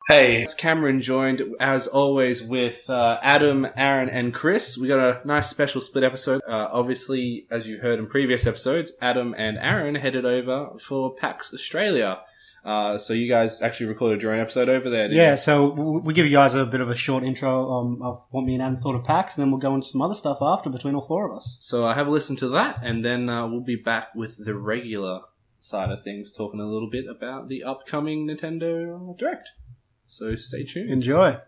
Hey, it's Cameron, joined as always with Adam, Aaron, and Chris. We got a nice special split episode. Obviously, as you heard in previous episodes, Adam and Aaron headed over for PAX Australia. So you guys actually recorded your own episode over there, didn't you? So we'll give you guys a bit of a short intro of what me and Adam thought of PAX, and then we'll go into some other stuff after between all four of us. So have a listen to that, and then we'll be back with the regular side of things, talking a little bit about the upcoming Nintendo Direct. So stay tuned. Enjoy.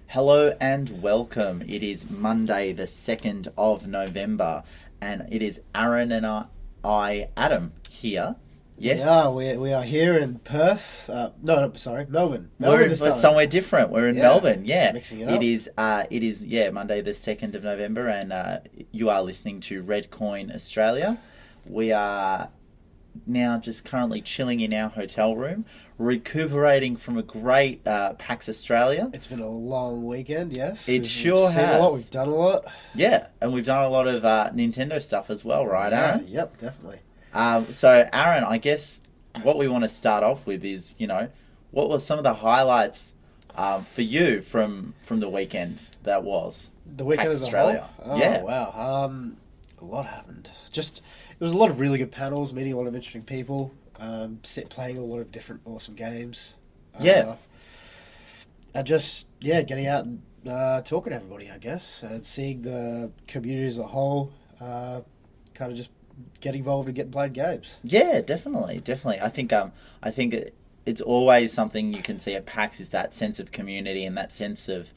Hello and welcome. It is Monday the 2nd of November and it is Aaron and I Adam, here. Yes? Yeah, we are here in Perth. Melbourne. We're somewhere different. We're in Melbourne, yeah. Mixing it up. It is Monday the 2nd of November and you are listening to Red Coin Australia. We are now just currently chilling in our hotel room, recuperating from a great PAX Australia. It's been a long weekend, yes. It We've sure seen has. a lot. We've done a lot. Yeah, and we've done a lot of Nintendo stuff as well, right, Aaron? Yep, definitely. So, Aaron, I guess what we want to start off with is, what were some of the highlights for you from the weekend that was? The weekend PAX as a Australia. whole? Oh, yeah. Wow. A lot happened. There was a lot of really good panels, meeting a lot of interesting people, playing a lot of different awesome games. Yeah. And just, getting out and talking to everybody, I guess, and seeing the community as a whole, kind of just get involved and get playing games. Yeah, definitely. I think it's always something you can see at PAX is that sense of community and that sense of,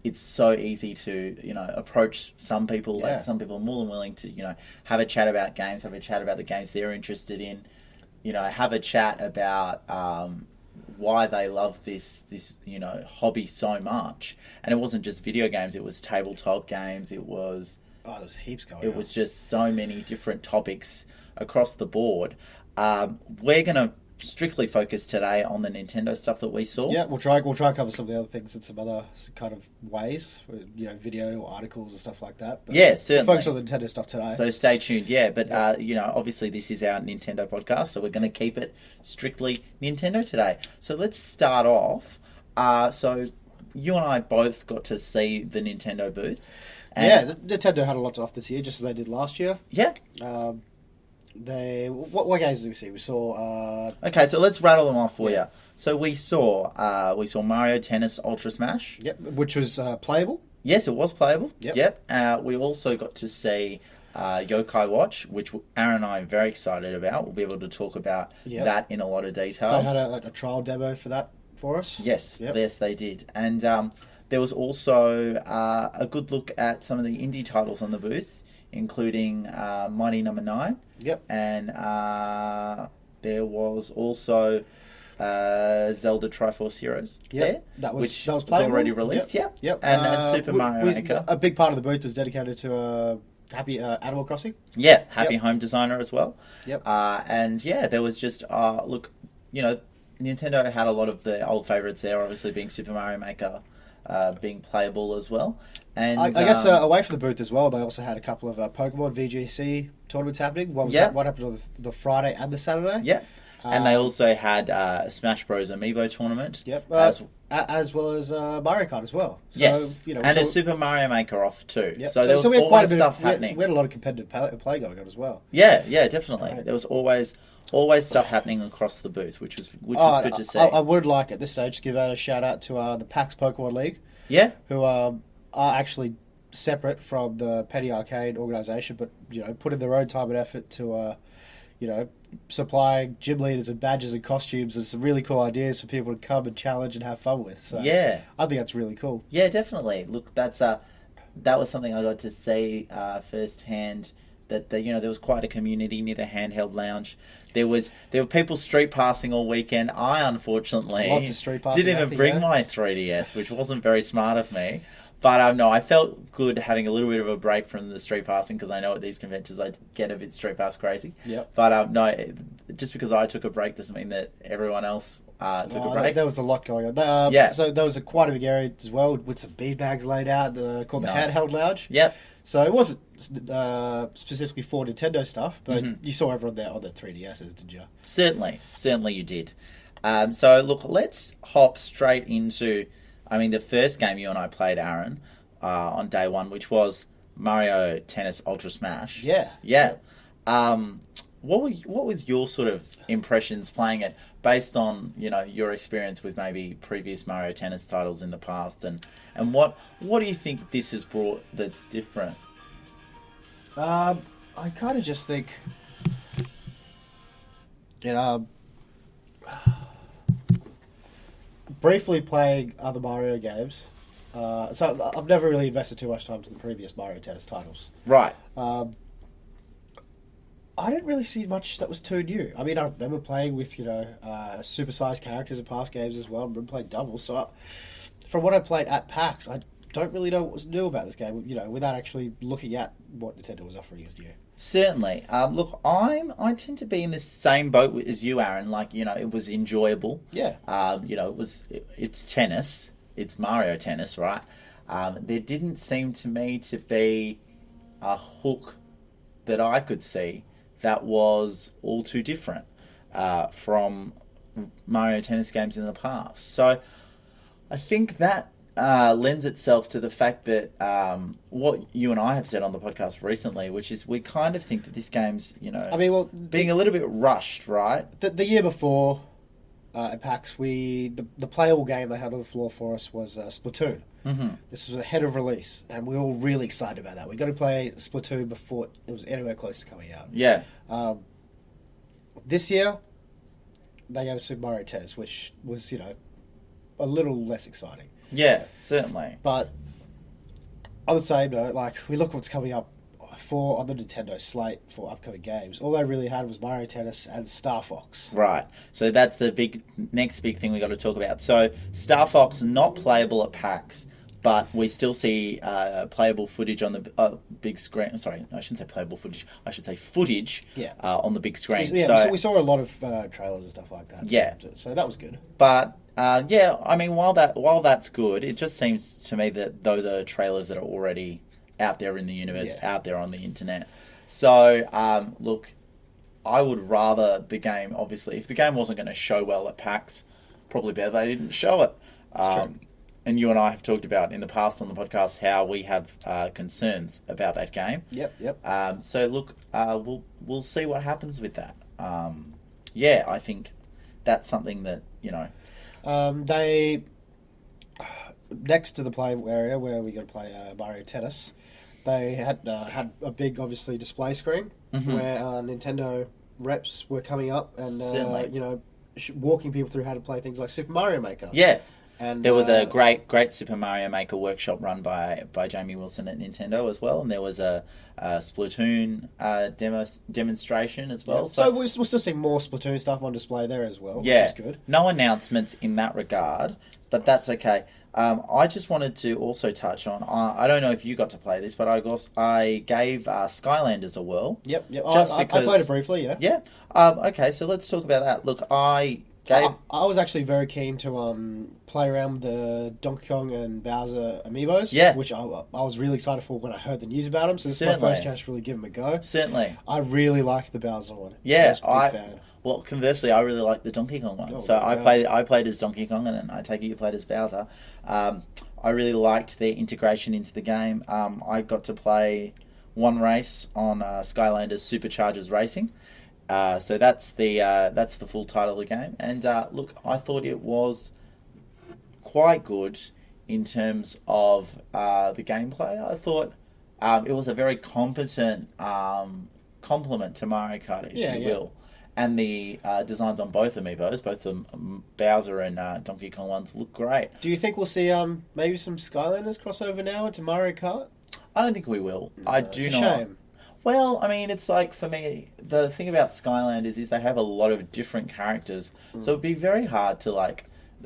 it's so easy to, approach some people. Yeah. Like some people are more than willing to, have a chat about games, have a chat about the games they're interested in, have a chat about why they love this hobby so much. And it wasn't just video games; it was tabletop games. It was there was heaps going on. It was just so many different topics across the board. We're gonna strictly focus today on the Nintendo stuff that we saw. Yeah, we'll try and cover some of the other things in some other kind of ways, video or articles and stuff like that. But yeah, certainly. We'll focus on the Nintendo stuff today. So stay tuned, but obviously this is our Nintendo podcast, so we're going to keep it strictly Nintendo today. So let's start off. So you and I both got to see the Nintendo booth. Nintendo had a lot to offer this year, just as they did last year. Yeah. What games did we see? We saw. Okay, so let's rattle them off for you. So we saw Mario Tennis Ultra Smash. Yep, which was playable. Yes, it was playable. Yep. We also got to see Yokai Watch, which Aaron and I are very excited about. We'll be able to talk about that in a lot of detail. They had a trial demo for that for us. Yes, yes, they did. And there was also a good look at some of the indie titles on the booth, including Mighty Number 9. Yep. And there was also Zelda Triforce Heroes. Yep. Which was was already released. Yep. And Super Mario Maker. A big part of the booth was dedicated to Happy Animal Crossing. Yeah, Happy Home Designer as well. Yep. There was just Nintendo had a lot of the old favourites there, obviously being Super Mario Maker, being playable as well. And I guess away from the booth as well, they also had a couple of Pokemon VGC tournaments happening. What happened on the Friday and the Saturday? Yeah. And they also had Smash Bros. Amiibo tournament. Yep. As well as Mario Kart as well. So, yes. A Super Mario Maker off too. Yep. So there was always stuff happening. We had a lot of competitive play going on as well. Yeah, definitely. So, there was always stuff happening across the booth, which was good to see. I would like at this stage to give out a shout out to the PAX Pokemon League. Yeah. Who are actually separate from the Penny Arcade organisation, but put in their own time and effort to supplying gym leaders and badges and costumes and some really cool ideas for people to come and challenge and have fun with. So yeah, I think that's really cool. Yeah, definitely. Look, that was something I got to see firsthand. That there was quite a community near the handheld lounge. There were people street passing all weekend. I unfortunately lots of street passing didn't even bring my 3DS, which wasn't very smart of me. But no, I felt good having a little bit of a break from the street passing because I know at these conventions I get a bit street pass crazy. Yep. But no, just because I took a break doesn't mean that everyone else took a break. There was a lot going on. Yeah. So there was quite a big area as well with some beanbags laid out, called the Nice. handheld lounge. Yep. So it wasn't specifically for Nintendo stuff, but Mm-hmm. you saw everyone there on their 3DSs, did you? Certainly you did. So look, let's hop straight into, the first game you and I played, Aaron, on day one, which was Mario Tennis Ultra Smash. Yeah. Yeah. What was your sort of impressions playing it based on, your experience with maybe previous Mario Tennis titles in the past, and what do you think this has brought that's different? I kind of just think, briefly playing other Mario games. So I've never really invested too much time to the previous Mario Tennis titles. Right. I didn't really see much that was too new. I remember playing with, supersized characters in past games as well. I remember playing doubles. So from what I played at PAX, I don't really know what was new about this game, without actually looking at what Nintendo was offering as new. Certainly. Look, I tend to be in the same boat as you, Aaron. Like, it was enjoyable. Yeah. It's tennis. It's Mario Tennis, right? There didn't seem to me to be a hook that I could see that was all too different from Mario Tennis games in the past. So I think that lends itself to the fact that what you and I have said on the podcast recently, which is we kind of think that this game's, being a little bit rushed, right? The year before at PAX, the playable game they had on the floor for us was Splatoon. Mm-hmm. This was ahead of release, and we were all really excited about that. We got to play Splatoon before it was anywhere close to coming out. Yeah. This year, they gave us Super Mario Tennis, which was, a little less exciting. Yeah, certainly. But on the same note, we look at what's coming up on the Nintendo slate for upcoming games. All they really had was Mario Tennis and Star Fox. Right. So that's the next big thing we got to talk about. So Star Fox not playable at PAX, but we still see playable footage on the big screen. Sorry, I shouldn't say playable footage. I should say footage. Yeah. On the big screen. Yeah, we saw a lot of trailers and stuff like that. Yeah. So that was good. But while that's good, it just seems to me that those are trailers that are already out there in the universe, out there on the internet. So, look, I would rather the game, obviously, if the game wasn't going to show well at PAX, probably better they didn't show it. And you and I have talked about in the past on the podcast how we have concerns about that game. Yep. So, look, we'll see what happens with that. I think that's something that, They, next to the play area where we got to play Mario Tennis, they had a big, obviously, display screen where Nintendo reps were coming up and walking people through how to play things like Super Mario Maker. Yeah. And there was a great Super Mario Maker workshop run by Jamie Wilson at Nintendo as well, and there was a Splatoon demonstration as well. Yeah. So we'll still see more Splatoon stuff on display there as well, yeah, which is good. No announcements in that regard, but that's okay. I just wanted to also touch on, I don't know if you got to play this, but I gave Skylanders a whirl. Yep. Just because, I played it briefly, yeah. Yeah? Okay, so let's talk about that. Look, I was actually very keen to play around with the Donkey Kong and Bowser amiibos, which I was really excited for when I heard the news about them, so this is my first chance to really give them a go. Certainly. I really liked the Bowser one. Yeah, I was a big fan. Well, conversely, I really like the Donkey Kong one. I played as Donkey Kong, and I take it you played as Bowser. I really liked their integration into the game. I got to play one race on Skylanders Superchargers Racing. So that's the full title of the game. And look, I thought it was quite good in terms of the gameplay. I thought it was a very competent complement to Mario Kart, if you will. And the designs on both amiibos, both the Bowser and Donkey Kong ones, look great. Do you think we'll see maybe some Skylanders crossover now into Mario Kart? I don't think we will. I do not. Shame. Well, I mean, it's like, for me, the thing about Skylanders is they have a lot of different characters, so it'd be very hard to,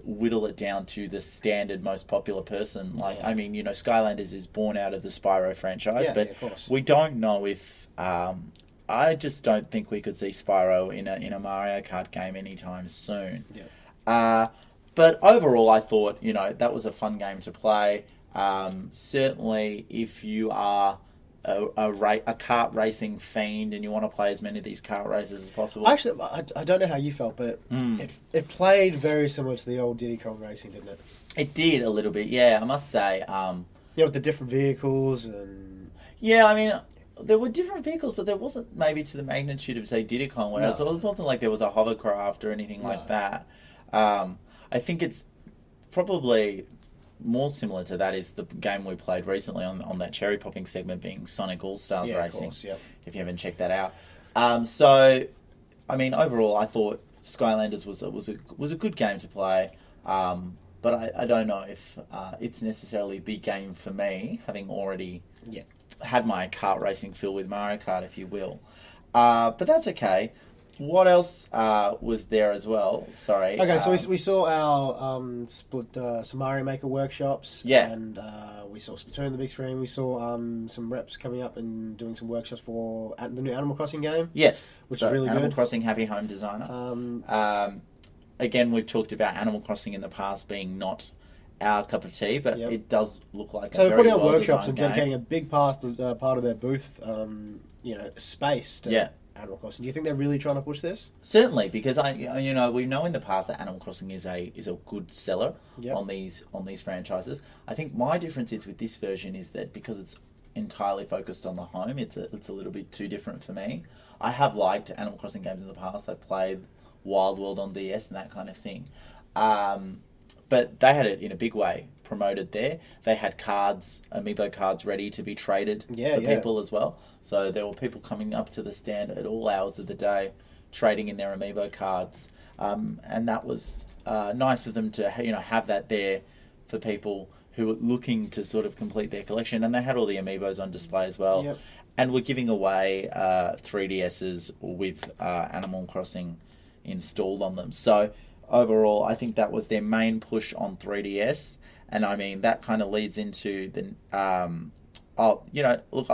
whittle it down to the standard most popular person. I mean, Skylanders is born out of the Spyro franchise, but we don't know if... I just don't think we could see Spyro in a Mario Kart game anytime soon. Yeah. But overall, I thought, that was a fun game to play. Certainly, if you are a kart racing fiend and you want to play as many of these kart races as possible. Actually, I don't know how you felt, but it played very similar to the old Diddy Kong Racing, didn't it? It did a little bit, yeah, I must say. With the different vehicles and... Yeah, I mean, there were different vehicles, but there wasn't maybe to the magnitude of, say, Diddy Kong, where it wasn't like there was a hovercraft or anything like that. I think it's probably more similar to that is the game we played recently on that cherry popping segment, being Sonic All Stars Racing. Of course, yep. If you haven't checked that out. So, I mean, overall, I thought Skylanders was a good game to play. But I don't know if it's necessarily a big game for me, having already had my kart racing fill with Mario Kart, if you will. But that's okay. What else was there as well? Sorry. Okay, so we saw our split some Mario Maker workshops. Yeah. And we saw Splatoon on the big screen. We saw some reps coming up and doing some workshops for the new Animal Crossing game. Yes. Which is really Animal good. Crossing Happy Home Designer. Again, we've talked about Animal Crossing in the past being not our cup of tea, but it does look like so a very well-designed game. So they're putting out workshops and dedicating a big part of their booth, space to Animal Crossing. Do you think they're really trying to push this? Certainly, because we know in the past that Animal Crossing is a good seller on these franchises. I think my difference is with this version is that because it's entirely focused on the home, it's a little bit too different for me. I have liked Animal Crossing games in the past. I played Wild World on DS and that kind of thing. But they had it in a big way promoted there. They had amiibo cards ready to be traded for people as well. So there were people coming up to the stand at all hours of the day trading in their amiibo cards. And that was nice of them to have that there for people who were looking to sort of complete their collection. And they had all the amiibos on display as well. Yep. And we're giving away 3DSs with Animal Crossing installed on them. So overall, I think that was their main push on 3DS, and I mean that kind of leads into the. I'll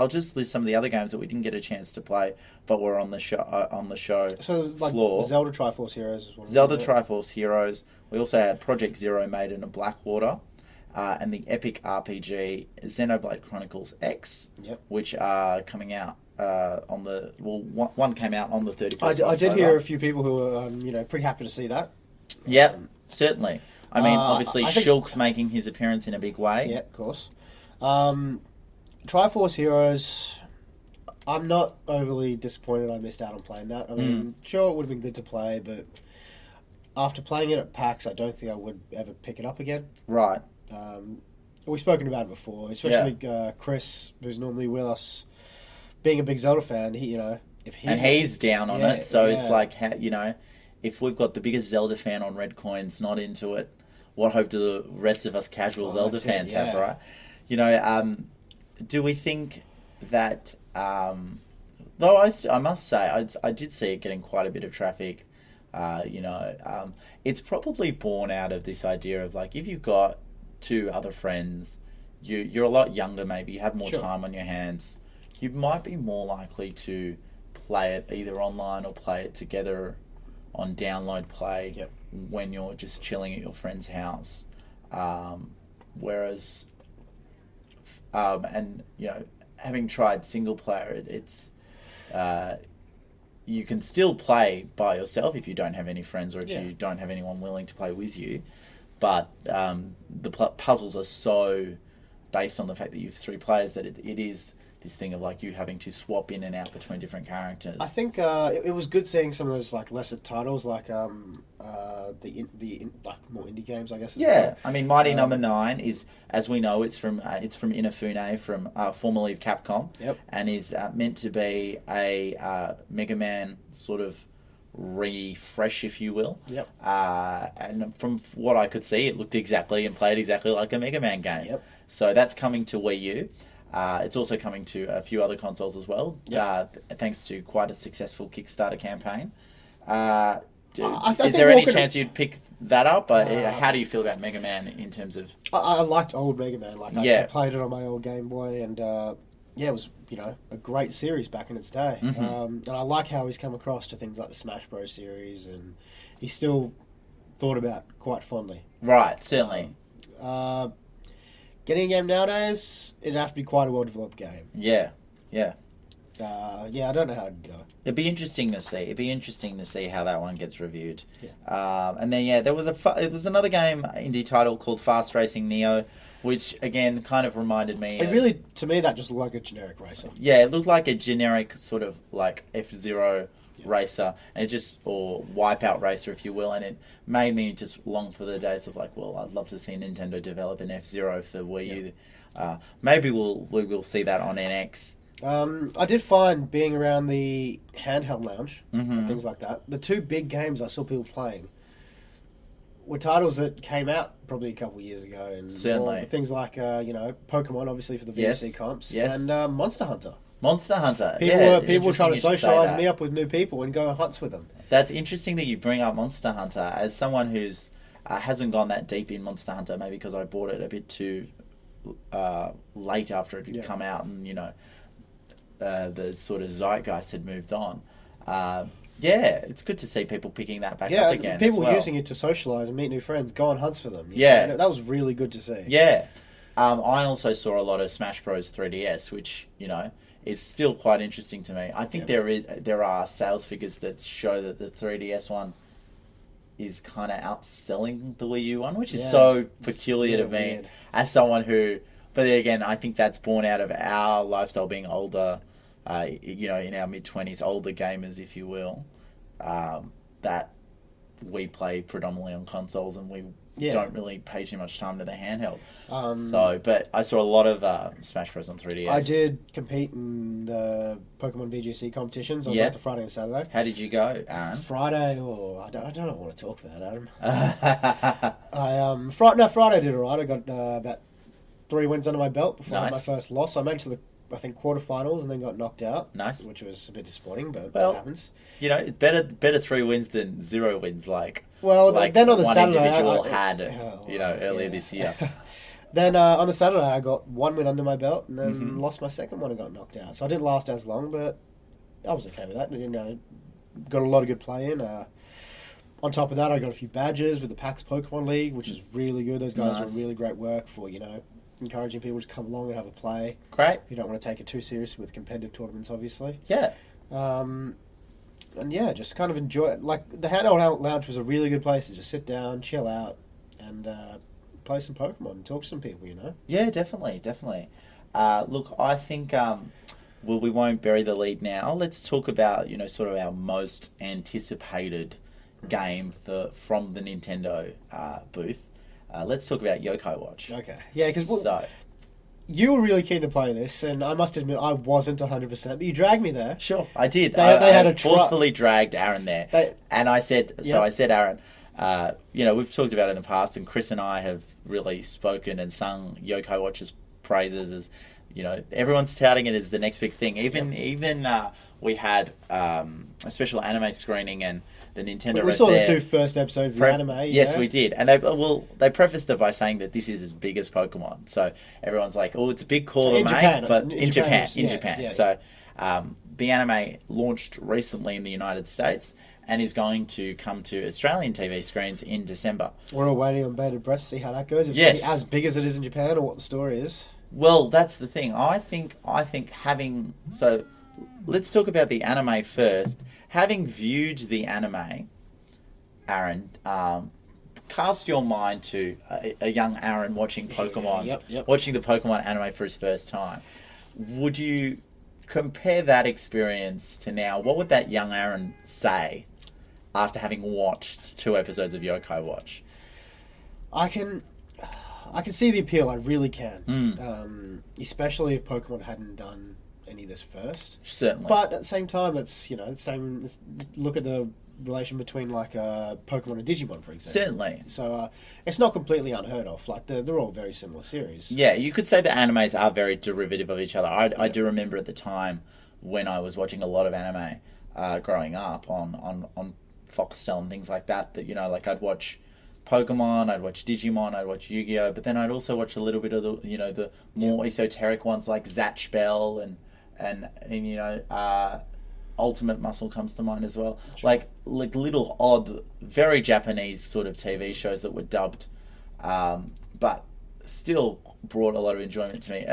just list some of the other games that we didn't get a chance to play, but were on the show. So it was like floor. Zelda Triforce Heroes. Zelda Triforce Heroes. We also had Project Zero Maiden of Blackwater. And the epic RPG Xenoblade Chronicles X, which are coming out one came out on the 31st. I did hear a few people who were pretty happy to see that. Yep, certainly. I mean, obviously, Shulk's making his appearance in a big way. Yeah, of course. Triforce Heroes, I'm not overly disappointed I missed out on playing that. I mean, sure, it would have been good to play, but after playing it at PAX, I don't think I would ever pick it up again. Right. We've spoken about it before, especially Chris, who's normally with us, being a big Zelda fan. He's down on it, so it's like, if we've got the biggest Zelda fan on Red Coins not into it, what hope do the rest of us casual Zelda fans have, right? Do we think that? Though I must say, I did see it getting quite a bit of traffic. It's probably born out of this idea of like, if you've got two other friends, you're a lot younger, maybe you have more time on your hands, you might be more likely to play it either online or play it together on download play when you're just chilling at your friend's house. Whereas, having tried single player, it's you can still play by yourself if you don't have any friends or if you don't have anyone willing to play with you. But the puzzles are so based on the fact that you have three players that it is this thing of like you having to swap in and out between different characters. I think it was good seeing some of those like lesser titles, like like more indie games, I guess. I mean, Mighty Number 9 is, as we know, it's from Inafune, from formerly Capcom, and is meant to be a Mega Man sort of refresh, if you will. And from what I could see, it looked exactly and played exactly like a Mega Man game. So that's coming to Wii U. It's also coming to a few other consoles as well, thanks to quite a successful Kickstarter campaign. Is there any chance you'd pick that up? How do you feel about Mega Man in terms of... I liked old Mega Man. I played it on my old Game Boy, and it was a great series back in its day. And I like how he's come across to things like the Smash Bros. Series, and he's still thought about quite fondly. Right, certainly. Getting a game nowadays, it'd have to be quite a well-developed game. Yeah. I don't know how it'd go. It'd be interesting to see. It'd be interesting to see how that one gets reviewed. Yeah. And then there was another game indie title called Fast Racing Neo, which again kind of reminded me. To me, that just looked like a generic racer. Yeah, it looked like a generic sort of like F-Zero racer, and or Wipeout racer, if you will, and it made me just long for the days of like, well, I'd love to see Nintendo develop an F-Zero for Wii U. Maybe we will see that on NX. I did find being around the handheld lounge and things like that, the two big games I saw people playing were titles that came out probably a couple of years ago, and certainly things like Pokemon, obviously for the VC comps, and Monster Hunter. Monster Hunter. People were trying to socialise, meet up with new people, and go on hunts with them. That's interesting that you bring up Monster Hunter. As someone who's hasn't gone that deep in Monster Hunter, maybe because I bought it a bit too late after it had come out, and the sort of zeitgeist had moved on. It's good to see people picking that back up again. People using it to socialise and meet new friends, go on hunts for them. That was really good to see. Yeah. I also saw a lot of Smash Bros 3DS, which, is still quite interesting to me. I think there are sales figures that show that the 3DS one is kind of outselling the Wii U one, which is so peculiar to me weird. As someone who... But again, I think that's born out of our lifestyle being older, in our mid-20s, older gamers, if you will, that we play predominantly on consoles and we don't really pay too much time to the handheld. But I saw a lot of Smash Bros on 3DS. I did compete in the Pokemon VGC competitions on both the Friday and Saturday. How did you go, Aaron? Friday, I don't want to talk about it, Adam. Friday I did alright. I got about 3 wins under my belt before I had my first loss. I made it to the quarterfinals and then got knocked out. Nice. Which was a bit disappointing, but that happens. Better 3 wins than 0 wins. Then on the one Saturday, individual earlier this year. Then on the Saturday, I got 1 win under my belt and then lost my second one and got knocked out. So I didn't last as long, but I was okay with that. Got a lot of good play in. On top of that, I got a few badges with the PAX Pokemon League, which is really good. Those guys do really great work for, encouraging people to come along and have a play. Great. You don't want to take it too seriously with competitive tournaments, obviously. Yeah. Just kind of enjoy it. The handheld lounge was a really good place to just sit down, chill out, and play some Pokemon and talk to some people, Yeah, definitely. Look, I think we won't bury the lead now. Let's talk about, sort of our most anticipated game from the Nintendo booth. Let's talk about Yokai Watch. Okay. Yeah, because you were really keen to play this, and I must admit I wasn't 100%, but you dragged me there. Sure, I did. They had forcefully dragged Aaron there. And I said, I said, Aaron, we've talked about it in the past, and Chris and I have really spoken and sung Yokai Watch's praises as, everyone's touting it as the next big thing. Even we had a special anime screening and the Nintendo. We saw the 2 first episodes of the anime. Yes, we did, and they prefaced it by saying that this is as big as Pokemon. So everyone's like, "Oh, it's a big call to make," but in Japan. Yeah. So the anime launched recently in the United States and is going to come to Australian TV screens in December. We're all waiting on bated breath to see how that goes. If it's as big as it is in Japan, or what the story is. Well, that's the thing. I think having so. Let's talk about the anime first. Having viewed the anime, Aaron, cast your mind to a young Aaron watching Pokemon, watching the Pokemon anime for his first time. Would you compare that experience to now? What would that young Aaron say after having watched 2 episodes of Yokai Watch? I can see the appeal. I really can. Especially if Pokemon hadn't done any of this first. Certainly. But at the same time, it's, the same... Look at the relation between, Pokemon and Digimon, for example. Certainly. So, it's not completely unheard of. They're all very similar series. Yeah, you could say the animes are very derivative of each other. I do remember at the time when I was watching a lot of anime growing up on Foxtel and things like that, I'd watch Pokemon, I'd watch Digimon, I'd watch Yu-Gi-Oh! But then I'd also watch a little bit of the more esoteric ones like Zatch Bell and Ultimate Muscle comes to mind as well. Like little odd, very Japanese sort of TV shows that were dubbed, but still brought a lot of enjoyment to me.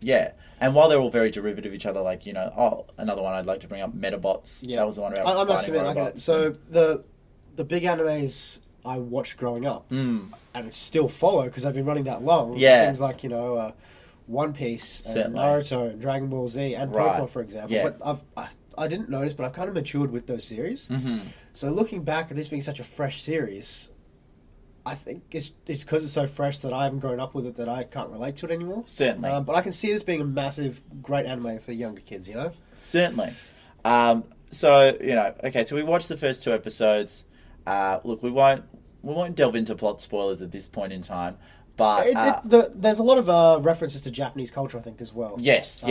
Yeah, and while they're all very derivative of each other, like, another one I'd like to bring up, Metabots. Yeah. That was the one about I must fighting admit, robots. so the big animes I watched growing up, and still follow because they've been running that long. Yeah. Things like One Piece and Certainly. Naruto and Dragon Ball Z and Right. Pokemon, for example. Yeah. But I didn't notice, but I've kind of matured with those series. Mm-hmm. So looking back at this being such a fresh series, I think it's because it's so fresh that I haven't grown up with it that I can't relate to it anymore. Certainly. But I can see this being a massive, great anime for younger kids, Certainly. So, okay, so we watched the first 2 episodes. Look, we won't delve into plot spoilers at this point in time, but there's a lot of references to Japanese culture, I think, as well. yes.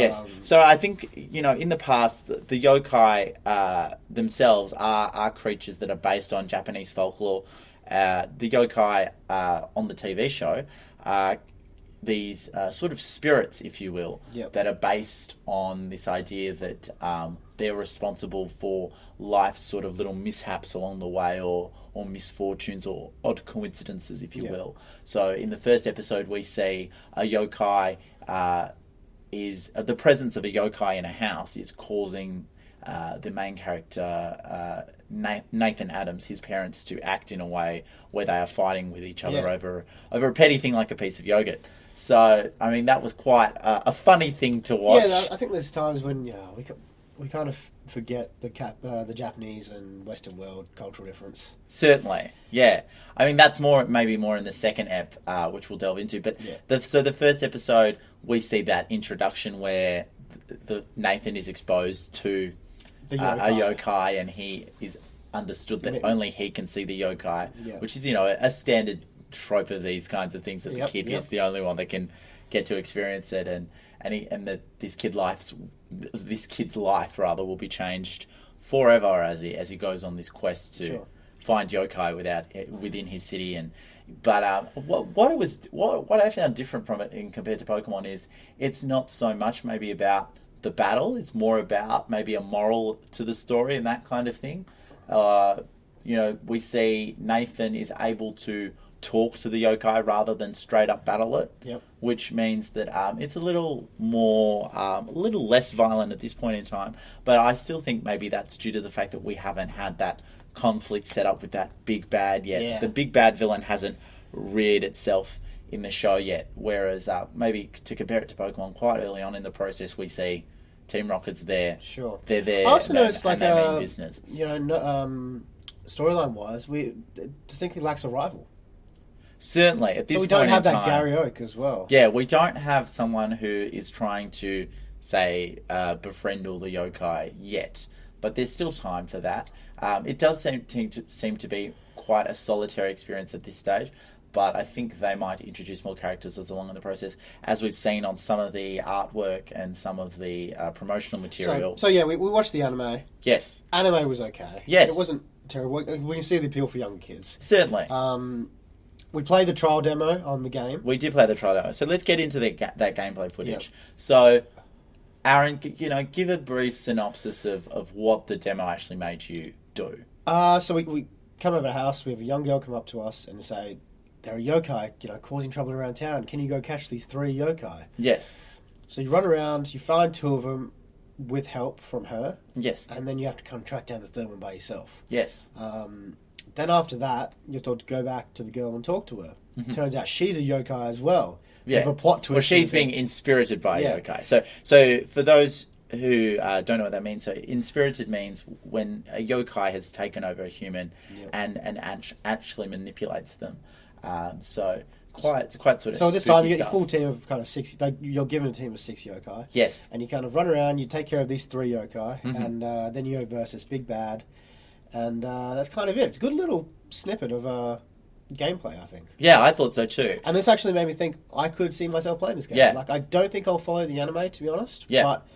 So I think, in the past, the yokai themselves are creatures that are based on Japanese folklore. The yokai on the TV show are these sort of spirits, if you will, Yep. that are based on this idea that they're responsible for life's sort of little mishaps along the way, or misfortunes, or odd coincidences, if you Yeah. will. So in the first episode, we see a yokai is the presence of a yokai in a house is causing the main character, Nathan Adams, his parents, to act in a way where they are fighting with each other over a petty thing like a piece of yogurt. So, I mean, that was quite a funny thing to watch. Yeah, I think there's times when we kind of forget the Japanese and Western world cultural difference. Certainly, yeah. I mean, that's maybe more in the second ep, which we'll delve into. But so the first episode, we see that introduction where Nathan is exposed to a yokai, and he is understood that only he can see the yokai, which is a standard trope of these kinds of things, that the kid is the only one that can get to experience it, and this kid's life will be changed forever as he goes on this quest to find yokai within his city. But what I found different from it in compared to Pokemon is it's not so much maybe about the battle, it's more about maybe a moral to the story and that kind of thing. We see Nathan is able to talk to the yokai rather than straight up battle it, which means that it's a little less violent at this point in time. But I still think maybe that's due to the fact that we haven't had that conflict set up with that big bad yet. Yeah. The big bad villain hasn't reared itself in the show yet. Whereas maybe to compare it to Pokemon, quite early on in the process, we see Team Rocket's there. Sure. They're there. I also noticed, and they mean business. Storyline wise, we distinctly lacks a rival. Certainly, at this So we point don't have in that time, Gary Oak as well. Yeah, we don't have someone who is trying to, say, befriend all the yokai yet. But there's still time for that. It does seem to be quite a solitary experience at this stage. But I think they might introduce more characters as along in the process, as we've seen on some of the artwork and some of the promotional material. So we watched the anime. Yes. Anime was okay. Yes. It wasn't terrible. We can see the appeal for younger kids. Certainly. We played the trial demo on the game. We did play the trial demo. So let's get into that gameplay footage. Yep. So, Aaron, give a brief synopsis of what the demo actually made you do. So we come over to the house. We have a young girl come up to us and say, "There are yokai, causing trouble around town. Can you go catch these 3 yokai?" Yes. So you run around. You find 2 of them with help from her. Yes. And then you have to kind of track down the 3rd one by yourself. Yes. Then after that, you're told to go back to the girl and talk to her. Mm-hmm. Turns out she's a yokai as well. Yeah. With a plot twist. Well, she's being inspirited by a yokai. So for those who don't know what that means, so inspirited means when a yokai has taken over a human and actually manipulates them. So quite sort of. So this time you get your stuff. full team of kind of 6. You're given a team of 6 yokai. Yes. And you kind of run around. You take care of these 3 yokai, Mm-hmm. and then you go versus big bad, and that's kind of it. It's a good little snippet of gameplay, I think. Yeah, I thought so too. And this actually made me think I could see myself playing this game. Yeah. Like, I don't think I'll follow the anime, to be honest. Yeah. But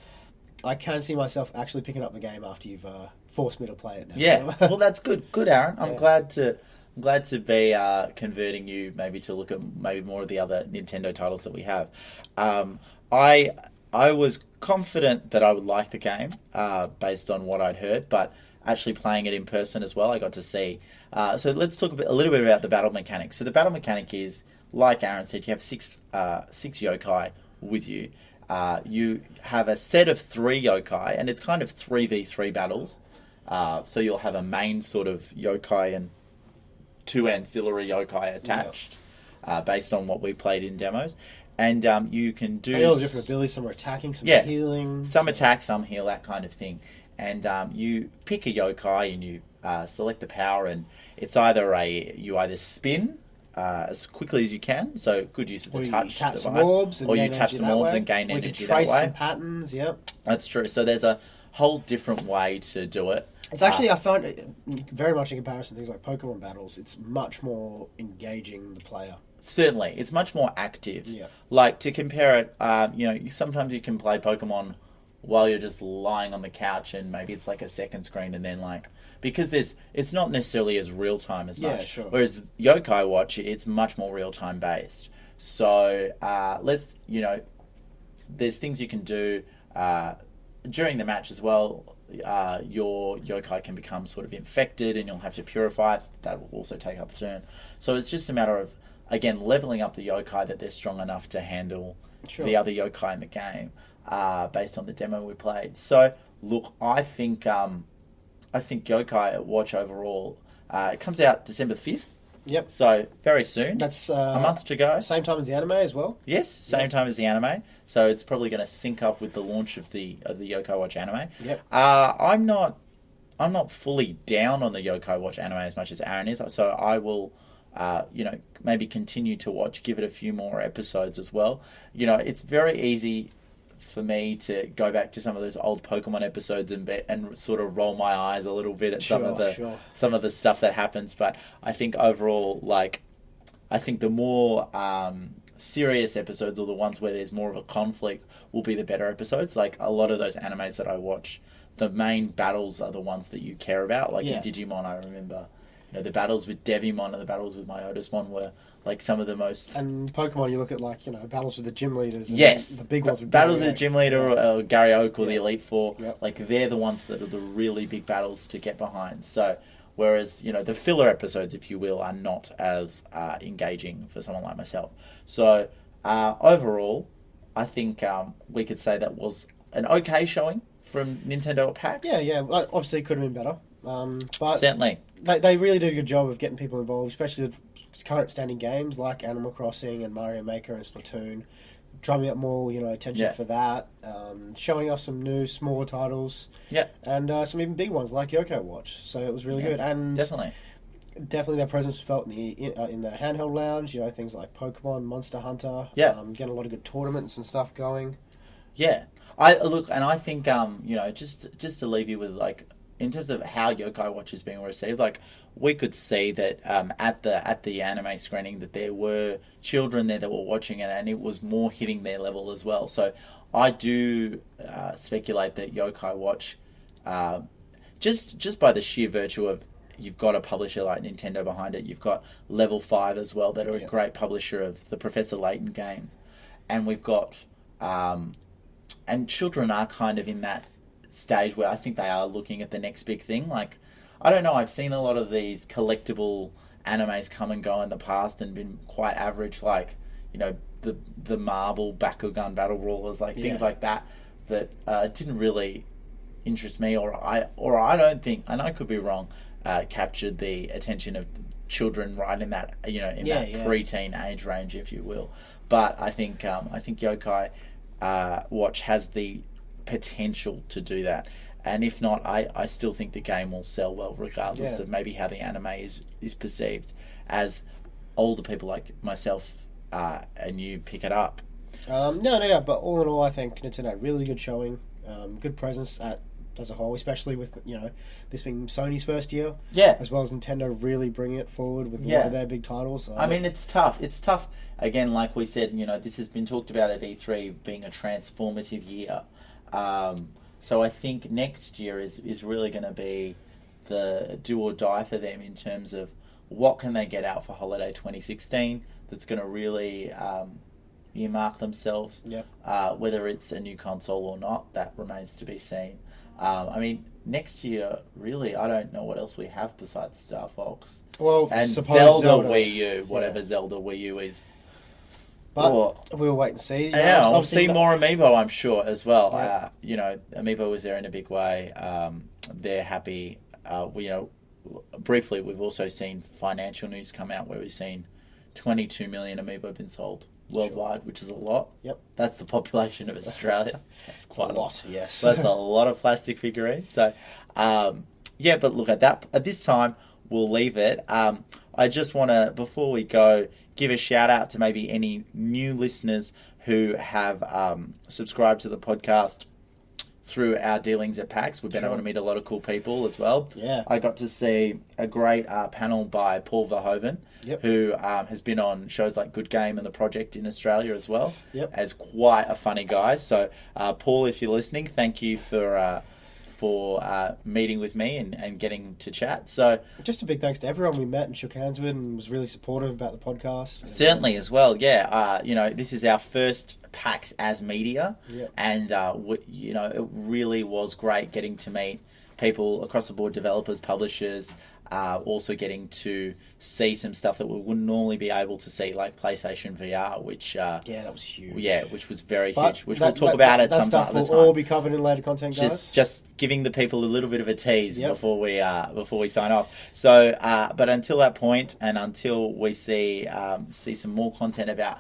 I can see myself actually picking up the game after you've forced me to play it now. Yeah. Well, that's good. Good, Aaron. I'm Yeah. glad to be converting you maybe to look at maybe more of the other Nintendo titles that we have. I was confident that I would like the game based on what I'd heard, but actually playing it in person as well, I got to see. So let's talk a little bit about the battle mechanic. So the battle mechanic is, like Aaron said, you have six yokai with you. You have a set of 3 yokai, and it's kind of 3v3 battles. So you'll have a main sort of yokai and 2 ancillary yokai attached, based on what we played in demos. And you can do... They all have different abilities. Some are attacking, some are healing. Some attack, some heal, that kind of thing. And you pick a yokai and you select the power, and it's you either spin as quickly as you can, so good use of the touch device, or you tap some orbs and gain energy that way. Trace some patterns, yep. That's true. So there's a whole different way to do it. It's actually, I found it very much in comparison to things like Pokemon battles, it's much more engaging the player. Certainly, it's much more active. Yeah. Like, to compare it, sometimes you can play Pokemon while you're just lying on the couch, and maybe it's like a second screen, and then because it's not necessarily as real time as much. Yeah, sure. Whereas Yokai Watch, it's much more real time based. So there's things you can do during the match as well. Your yokai can become sort of infected, and you'll have to purify it. That will also take up a turn. So it's just a matter of, again, leveling up the yokai that they're strong enough to handle the other yokai in the game, based on the demo we played. So look, I think Yokai Watch overall, it comes out December 5th. Yep. So very soon. That's a month to go. Same time as the anime as well. Yes, same time as the anime. So it's probably going to sync up with the launch of the Yokai Watch anime. Yep. I'm not fully down on the Yokai Watch anime as much as Aaron is. So I will, maybe continue to watch, give it a few more episodes as well. It's very easy for me to go back to some of those old Pokemon episodes and sort of roll my eyes a little bit at some of the stuff that happens. But I think overall, I think the more serious episodes, or the ones where there's more of a conflict, will be the better episodes. Like a lot of those animes that I watch, the main battles are the ones that you care about. Like in Digimon, I remember, the battles with Devimon and the battles with Myotismon were some of the most. And Pokemon, you look at battles with the gym leaders. And yes, the big ones with battles Gary with the gym leader or Gary Oak or the Elite Four. Yep. They're the ones that are the really big battles to get behind. So whereas the filler episodes, if you will, are not as engaging for someone like myself. So overall, I think we could say that was an okay showing from Nintendo at PAX. Yeah. Obviously, it could have been better. But certainly, they really did a good job of getting people involved, especially with current standing games like Animal Crossing and Mario Maker and Splatoon, drumming up more attention for that, showing off some new smaller titles, and some even big ones like Yokai Watch. So it was really good, and definitely their presence was felt in the handheld lounge. Things like Pokemon, Monster Hunter, getting a lot of good tournaments and stuff going. Yeah, I think just to leave you with in terms of how Yokai Watch is being received, we could see that at the anime screening that there were children there that were watching it, and it was more hitting their level as well. So I do speculate that Yokai Watch, just by the sheer virtue of you've got a publisher like Nintendo behind it, you've got Level 5 as well that are a great publisher of the Professor Layton games, and we've got and children are kind of in that stage where I think they are looking at the next big thing. I don't know, I've seen a lot of these collectible animes come and go in the past and been quite average, the Marble Bakugan Battle Brawlers, things like that didn't really interest me, or I don't think, and I could be wrong, captured the attention of children right in that that pre-teen age range, if you will. But I think Yokai Watch has the potential to do that, and if not, I still think the game will sell well, regardless of maybe how the anime is perceived, as older people like myself and you pick it up. But all in all, I think Nintendo really good showing, good presence as a whole, especially with this being Sony's first year, as well as Nintendo really bringing it forward with a lot of their big titles. I mean, it's tough. Again, like we said, this has been talked about at E3 being a transformative year. So I think next year is really going to be the do or die for them in terms of what can they get out for holiday 2016 that's going to really earmark themselves. Yep. Whether it's a new console or not, that remains to be seen. I mean, next year, really, I don't know what else we have besides Star Fox. Well, And suppose Zelda Wii U, whatever Zelda Wii U is. But we'll wait and see. Yeah, we'll see more Amiibo, I'm sure, as well. Yeah. Amiibo was there in a big way. They're happy. Briefly, we've also seen financial news come out where we've seen 22 million Amiibo been sold worldwide, which is a lot. Yep. That's the population of Australia. That's quite a lot, yes. That's a lot of plastic figurines. So, but look, at this time, we'll leave it. I just want to, before we go, give a shout out to maybe any new listeners who have subscribed to the podcast through our dealings at PAX. We've been able to meet a lot of cool people as well. Yeah. I got to see a great panel by Paul Verhoeven, who has been on shows like Good Game and The Project in Australia as well, as quite a funny guy. So, Paul, if you're listening, thank you for meeting with me and getting to chat. So, just a big thanks to everyone we met and shook hands with and was really supportive about the podcast. Certainly as well, yeah. This is our first PAX as media, and it really was great getting to meet people across the board, developers, publishers, also getting to see some stuff that we wouldn't normally be able to see, like PlayStation VR, which that was huge. Yeah, which was very huge. Which we'll talk about at some time. That stuff will all be covered in later content, guys. Just giving the people a little bit of a tease before we sign off. So, but until that point, and until we see some more content about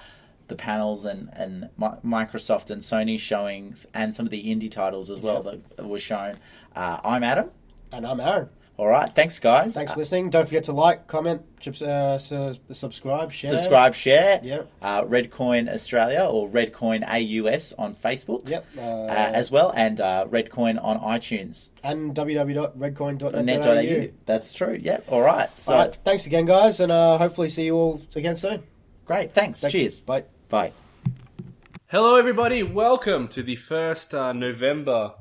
the panels and Microsoft and Sony showings and some of the indie titles as well that were shown, I'm Adam. And I'm Aaron. All right, thanks, guys. Thanks for listening. Don't forget to like, comment, subscribe, share. Subscribe, share. Yep. Redcoin Australia or Redcoin AUS on Facebook. Yep. As well, and Redcoin on iTunes. And www.redcoin.net.au. That's true. Yep. All right. So, all right, thanks again, guys, and hopefully see you all again soon. Great. Thanks. Cheers. Bye. Bye. Hello, everybody. Welcome to the first November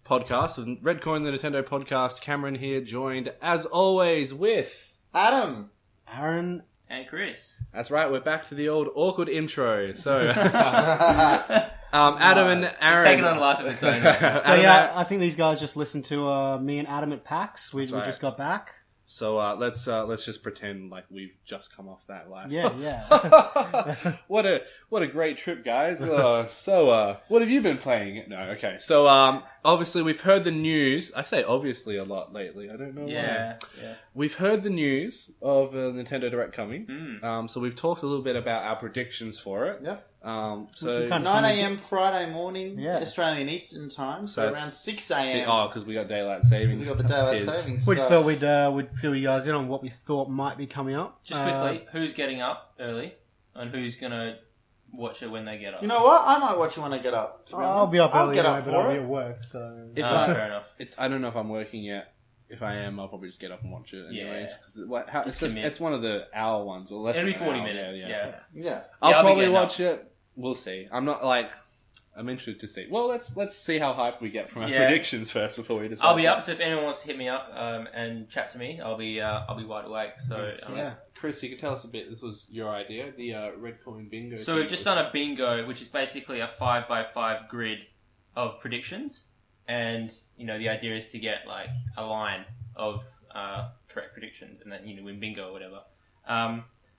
podcast of Redcoin, the Nintendo podcast. Cameron here, joined as always with Adam, Aaron, and Chris. That's right, we're back to the old awkward intro. So, Adam and Aaron. It's taken on a life of its own. So I think these guys just listened to me and Adam at PAX. We just got back. So let's just pretend like we've just come off that life. Yeah. What a great trip, guys. So what have you been playing? No, okay. So obviously we've heard the news. I say obviously a lot lately. I don't know why. Yeah. We've heard the news of Nintendo Direct coming. So we've talked a little bit about our predictions for it. Yeah. So 9 a.m. Friday morning, Australian Eastern Time, so around 6 a.m. Oh, because we got daylight savings. We got the daylight savings. Which thought we'd fill you guys in on what we thought might be coming up. Just quickly, who's getting up early and who's going to watch it when they get up? You know what? I might watch it when I get up. To be honest. I'll be up early, I'll get up but I'll for be it. at work. So Fair enough. I don't know if I'm working yet. If I am, I'll probably just get up and watch it anyways. Because it's one of the hour ones, or less. It'll be than 40 an hour. minutes. Yeah. I'll I'll be probably getting watch it. We'll see. I'm interested to see. Well, let's see how hyped we get from our predictions first before we decide. I'll be up, so if anyone wants to hit me up and chat to me, I'll be wide awake. So Chris, you can tell us a bit. This was your idea, the Redcoin bingo. So we've just done a bingo, which is basically a 5x5 grid of predictions, and the idea is to get like a line of correct predictions, and then win bingo or whatever.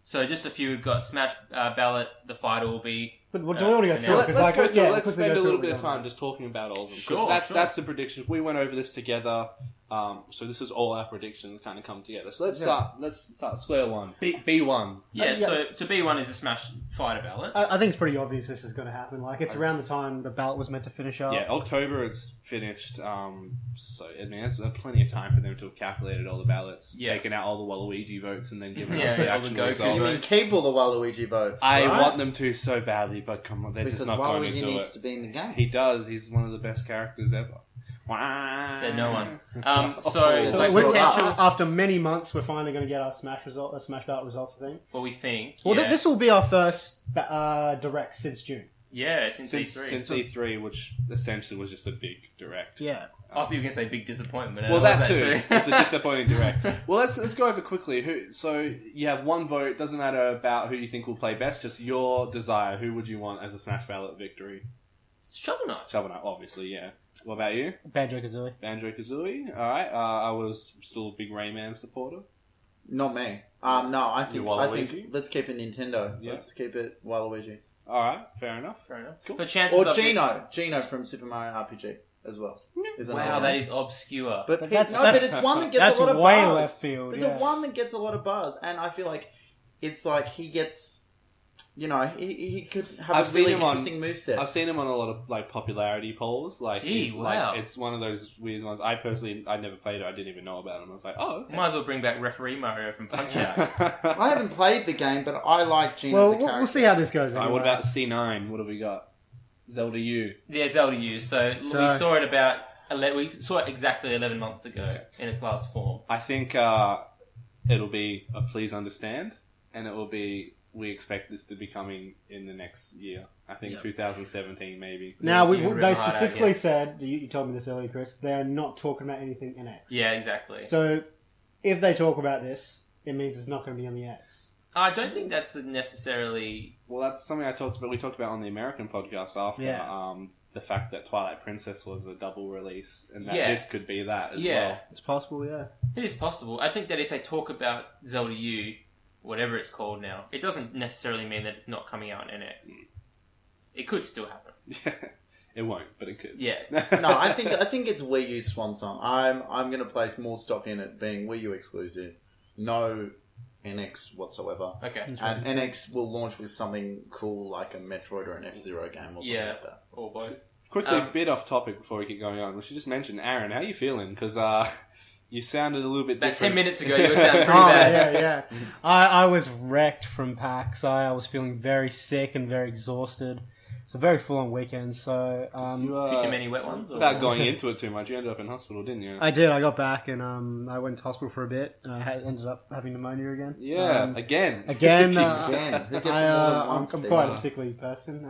So just a few. We've got Smash Ballot. The fighter will be. But what do we want to go through? Let's spend a little bit of time just talking about all of them. Sure. That's the predictions. We went over this together. So this is all our predictions kind of come together. So let's start square one. B1. Yeah. So B1 is a Smash Fighter Ballot. I think it's pretty obvious this is going to happen. Like it's around the time the ballot was meant to finish up. Yeah, October it's finished. So I mean, there's plenty of time for them to have calculated all the ballots, taken out all the Waluigi votes, and then given us the actual result. You mean keep all the Waluigi votes? I right? want them to so badly, but come on, they're because just not Waluigi going to do it. needs to be in the game. He does. He's one of the best characters ever. Said no one. So potential. After many months, we're finally going to get our Smash ballot results. I think. What we think. Well, this will be our first direct since June. Yeah, since E3. Since E3, which essentially was just a big direct. Yeah. I thought you were going to say big disappointment. Well, that too. It's a disappointing direct. Well, let's go over quickly. So you have one vote. Doesn't matter about who you think will play best. Just your desire. Who would you want as a Smash Ballot victory? Shovel Knight. Shovel Knight, obviously. Yeah. What about you? Banjo-Kazooie. Banjo-Kazooie. All right. I was still a big Rayman supporter. Not me. No, I think Waluigi? let's keep it Nintendo. Yeah. Let's keep it Waluigi. All right. Fair enough. Cool. But chances Or of Gino from Super Mario RPG as well. Wow, that is obscure. But But it's one that gets That's a lot of way buzz. left field. There's one that gets a lot of buzz, and I feel like it's like he gets. He could have I've a seen really him on- interesting moveset. I've seen him on a lot of like popularity polls. Like, Gee, it's, wow. like, it's one of those weird ones. I never played it. I didn't even know about him. I was like, oh, okay. Might as well bring back Referee Mario from Punch Out. I haven't played the game, but I like Gino Well, as a character. we'll see how this goes. All right, Anyway. what about C9? What have we got? Zelda U. Yeah, Zelda U. So we So- saw it we saw it exactly 11 months ago in its last form. I think it'll be a please understand, and it will be we expect this to be coming in the next year. I think 2017 maybe. Now, You rip they my heart out, specifically yeah. said, you told me this earlier, Chris, they're not talking about anything in X. Yeah, exactly. So, if they talk about this, it means it's not going to be on the X. I don't think that's necessarily... Well, that's something we talked about on the American podcast after. Yeah. The fact that Twilight Princess was a double release, and that Yeah. this could be that as Yeah. well. It's possible, yeah. It is possible. I think that if they talk about Zelda U, whatever it's called now, it doesn't necessarily mean that it's not coming out in NX. It could still happen. It won't, but it could. Yeah. No, I think it's Wii U swan song. I'm going to place more stock in it being Wii U exclusive. No NX whatsoever. Okay. And NX will launch with something cool like a Metroid or an F-Zero game or something like that. Or both. Quickly, bit off topic before we keep going on. We should just mention, Aaron, how are you feeling? Because you sounded a little bit About different. 10 minutes ago, you were sounding pretty Oh, bad. yeah. I was wrecked from PAX. I was feeling very sick and very exhausted. It's a very full-on weekend, so... Too many wet ones? Or? Without going into it too much, you ended up in hospital, didn't you? I did. I got back and I went to hospital for a bit. I ended up having pneumonia again. Yeah, again. Again. Again, who gets it more than once? I'm people? quite a sickly person.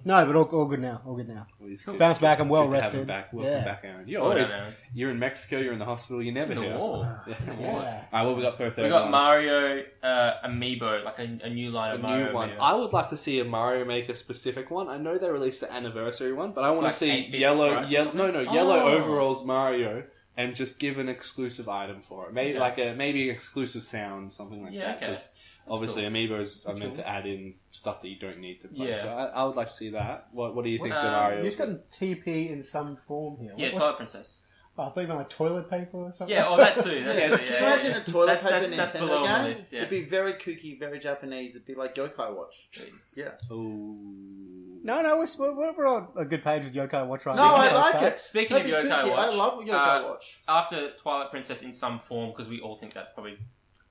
No, but all good now. All good now. Well, it's good. Bounce back. I'm well Good to have him rested. back. Welcome Yeah. back, Aaron. Aaron. You're in Mexico, you're in the hospital, you're never In the here. war. Yeah. Yeah. Alright, what we got for a third We got one? Mario Amiibo, like a new line A of Mario new one. Amiibo. I would like to see a Mario Maker specific one. I know they released the anniversary one, but I want to like see 8-bit yellow sprites or something? yellow Oh. overalls Mario, and just give an exclusive item for it. Maybe Okay. maybe an exclusive sound, something like Yeah, that. okay. 'Cause obviously, cool. Amiibos are meant to add in stuff that you don't need to play. Yeah. So I would like to see that. What do you think, What's- Mario? You've got a TP in some form here. Yeah, What- Twilight Princess. Oh, I thought you meant like toilet paper or something. Yeah, that too. That Yeah, too. Can you Yeah, imagine yeah. a toilet paper That's Nintendo below on game? the list, yeah. It'd be very kooky, very Japanese. It'd be like Yokai Watch. Yeah. Ooh. No, we're on a good page with Yokai Watch right No, now. I Those like packs. it. Speaking of That'd be Yokai kooky. Watch, I love Yokai Watch. After Twilight Princess in some form, because we all think that's probably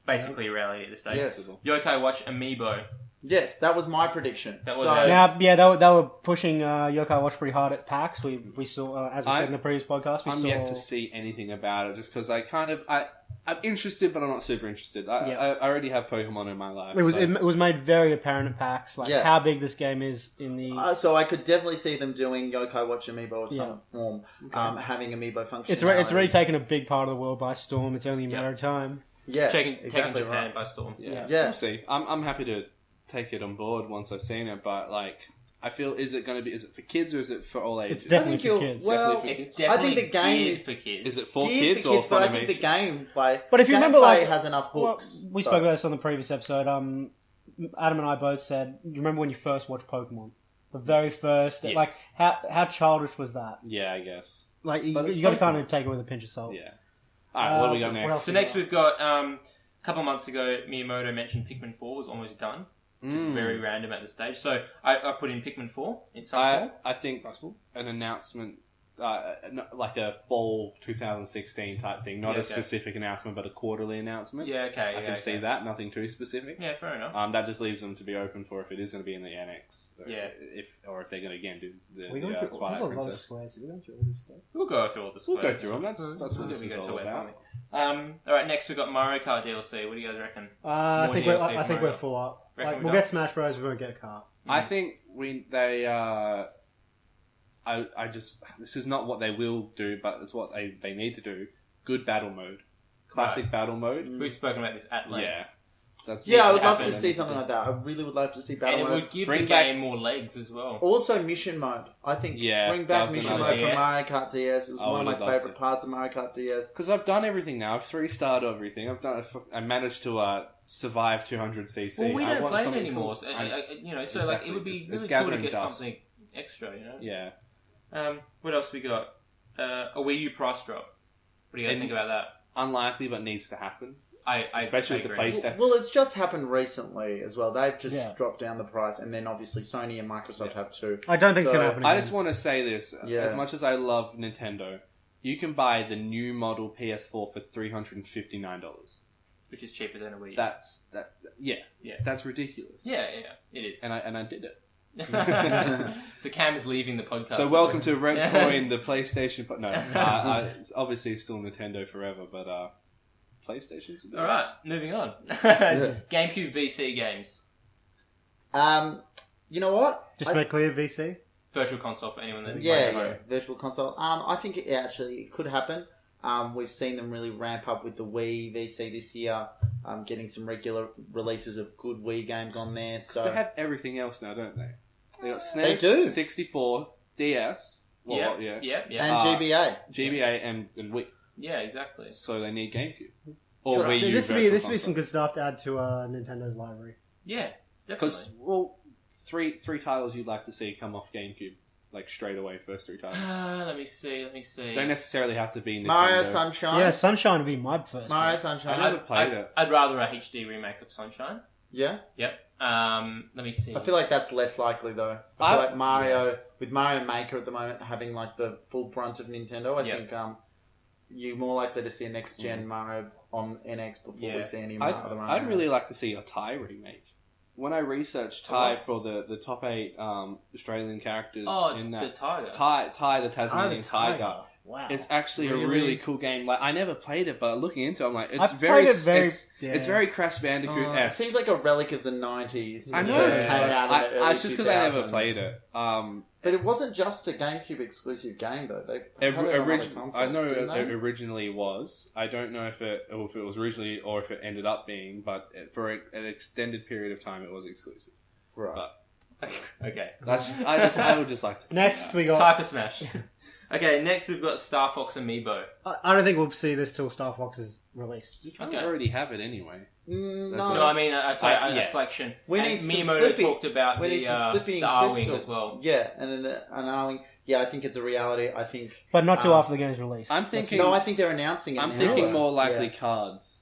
basically a reality at this stage. Yes. Yokai Watch Amiibo. Yes, that was my prediction. That was so, ours. Now, yeah, they were pushing Yokai Watch pretty hard at PAX. We saw, as we said in the previous podcast, I'm saw... yet to see anything about it, just because I'm interested, but I'm not super interested. I already have Pokemon in my life. It was so- it was made very apparent at PAX, like Yeah. how big this game is in the. so I could definitely see them doing Yokai Watch Amiibo of some form, having Amiibo functionality. It's really taken a big part of the world by storm. It's only a matter of time. Yeah, Taking exactly Japan right. by storm. Yeah, Yeah. we'll see. I'm happy to take it on board once I've seen it, but like, I feel is it for kids or is it for all ages? It's definitely I think for you'll- kids. well, Definitely for It's kids. definitely I think the game geared is- for kids. Is it for Geared kids or but I think the Funimation? gameplay. But if you remember, gameplay like, has enough well, hooks. we spoke about this on the previous episode. Adam and I both said, you remember when you first watched Pokemon, the very first, Yeah. like how childish was that? Yeah, I guess. Like you But it's got to Pokemon. kind of take it with a pinch of salt. Yeah. All right, what do we got what next? else? So next we've got a couple of months ago, Miyamoto mentioned Pikmin 4 was almost done. Which is very random at this stage. So I put in Pikmin 4 in some form. I think an announcement, like a fall 2016 type thing, not Yeah, a okay. specific announcement, but a quarterly announcement. Yeah, okay. I can see that. Nothing too specific. Yeah, fair enough. That just leaves them to be open for if it is going to be in the annex. Yeah. If they're going to again do the We're going through. Twilight There's a lot of Princess. squares. We're going through all these squares. We'll go through all this. We'll go through them. That's what We'll this get is to all waste about. something. All right, next we've got Mario Kart DLC. What do you guys reckon? I More think DLC I for think Mario. we're full up. Reckon Like, we're we'll done? get Smash Bros. We won't get a car. I think this is not what they will do, but it's what they need to do. Good battle mode. Classic battle mode. We've spoken about this at length. Yeah. I would love to see something like that. I really would love to see battle And it mode. would give Bring the back- game more legs as well. Also, mission mode. I think bring that back was mission another mode from DS. Mario Kart DS. It was I one of my would've loved favourite it. parts of Mario Kart DS. Because I've done everything now. I've 3-starred everything. I managed to survive 200cc. Well, we I don't want play it something anymore. cool. So, you know, so Exactly. it would be It's really cool to gathering get dust. something extra. You know. Yeah. What else we got? A Wii U price drop. What do you guys think about that? Unlikely, but needs to happen. I Especially with the agree. PlayStation. Well, it's just happened recently as well. They've just Yeah. dropped down the price, and then obviously Sony and Microsoft have too. I don't think it's So, going to happen I again. just want to say this. Yeah. As much as I love Nintendo, you can buy the new model PS4 for $359. Which is cheaper than a Wii U. Yeah. Yeah. That's ridiculous. Yeah, it is. And I did it. So Cam is leaving the podcast. So welcome to Red Coin, the PlayStation. But no, it's obviously still Nintendo forever. But PlayStation's a bit. All right, moving on. GameCube VC games, You know what? Just make clear, VC. virtual console for anyone that Yeah, Virtual Console. I think it could happen. We've seen them really ramp up with the Wii VC this year, getting some regular releases of good Wii games on there. So They have everything else now, don't they? They got SNES, They do. 64, DS. Well, yeah, and GBA. GBA and Wii. yeah, exactly. So they need GameCube or So Wii U. This would Virtual be Console. some good stuff to add to Nintendo's library. Yeah, Because definitely. three titles you'd like to see come off GameCube, like straight away, first 3 titles. Let me see. Don't necessarily have to be Nintendo. Mario Sunshine. Yeah, Sunshine would be my first. Mario pick. Sunshine. I never played it. I'd rather a HD remake of Sunshine. Yeah. Yep. Let me see. I feel like that's less likely though. I feel like Mario with Mario Maker at the moment having like the full brunt of Nintendo. I think you're more likely to see a next gen Mario on NX before we see any other Mario. I'd really like to see a Thai remake. When I researched Thai for the top 8 Australian characters in the that Tiger. Thai the Tasmanian Tiger. Wow. It's actually a Really? really cool game. Like I never played it, but looking into it, I'm like, it's I've very, played it very- it's very Crash Bandicoot. It seems like a relic of the 90s. I know. That came out in the early It's just because I never 2000s. played it. But it wasn't just a GameCube exclusive game though. They had it on other consoles, I know didn't it they? originally was. I don't know if it was originally or if it ended up being, but for an extended period of time, it was exclusive. Right. Okay. I would just like to. Next, we got. Tie for Smash. Okay, next we've got Star Fox Amiibo. I don't think we'll see this till Star Fox is released. You can Okay. already have it anyway. No. No, I mean a yeah. selection. We And need some Miyamoto Slippy. talked about We the need some Slippy the and R-Wing Crystal as well. Yeah, and an R-Wing. Yeah, I think it's a reality. I think. But not till after the game's released. I'm thinking. No, I think they're announcing it. I'm now. thinking more likely Yeah. cards.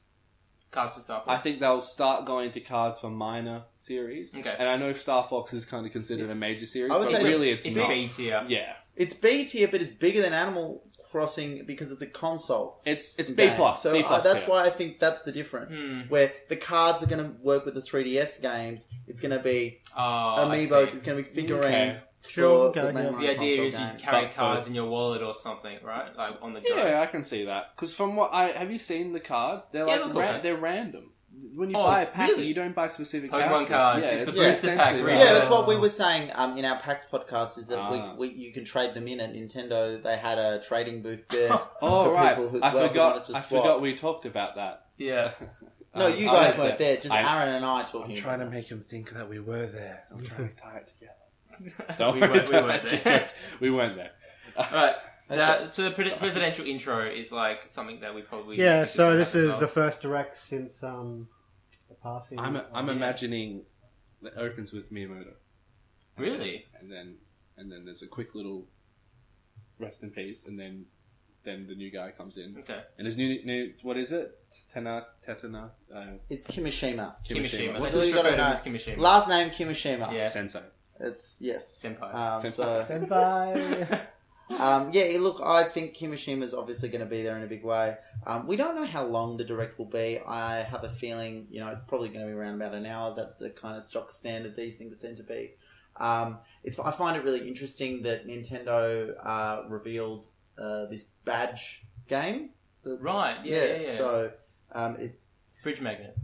Cards for Star I Fox. think they'll start going to cards for minor series. Okay. And I know Star Fox is kind of considered a major series, I would but say really it's It's not. B tier. Yeah. It's B tier, but it's bigger than Animal Crossing because it's a console. It's B game. plus. So B plus that's tier. why I think that's the difference. Where the cards are going to work with the 3DS games. It's going to be amiibos. It's going to be figurines. Sure, for okay, main yeah. The line idea console is you games. carry But cards both. in your wallet or something, right? Like on the go. Yeah, I can see that. Because from what have you seen the cards? They're Yeah, like look okay. they're random. When you Oh, buy a pack, really? you don't buy specific Pokemon characters. cards. Yeah, It's the booster essentially pack, right. really. Yeah, that's what we were saying in our PAX podcast. Is that Ah. you can trade them in at Nintendo. They had a trading booth there Oh for right, people who I wanted forgot. to I swap. forgot we talked about that. Yeah. No, you I guys was were there. Just I- Aaron and I talking. I'm trying to about make him think that we were there. I'm trying to tie it together. we weren't there. We weren't there. Right. Okay. So the presidential intro is like something that we probably Yeah, so this as is well. the first direct since the passing. I'm imagining it opens with Miyamoto. Really? And then there's a quick little rest in peace, and then the new guy comes in. Okay. And his new what is it? Tetana. It's Kimishima. Kimishima. That's Let's all just you gotta refer to him know. as Kimishima. Last name Kimishima. Yeah. Sensei. It's yes. Senpai. So Senpai. yeah, look, I think Kimishima's obviously going to be there in a big way. We don't know how long the direct will be. I have a feeling, it's probably going to be around about an hour. That's the kind of stock standard these things tend to be. I find it really interesting that Nintendo revealed this badge game. Right. Yeah. So Fridge magnet.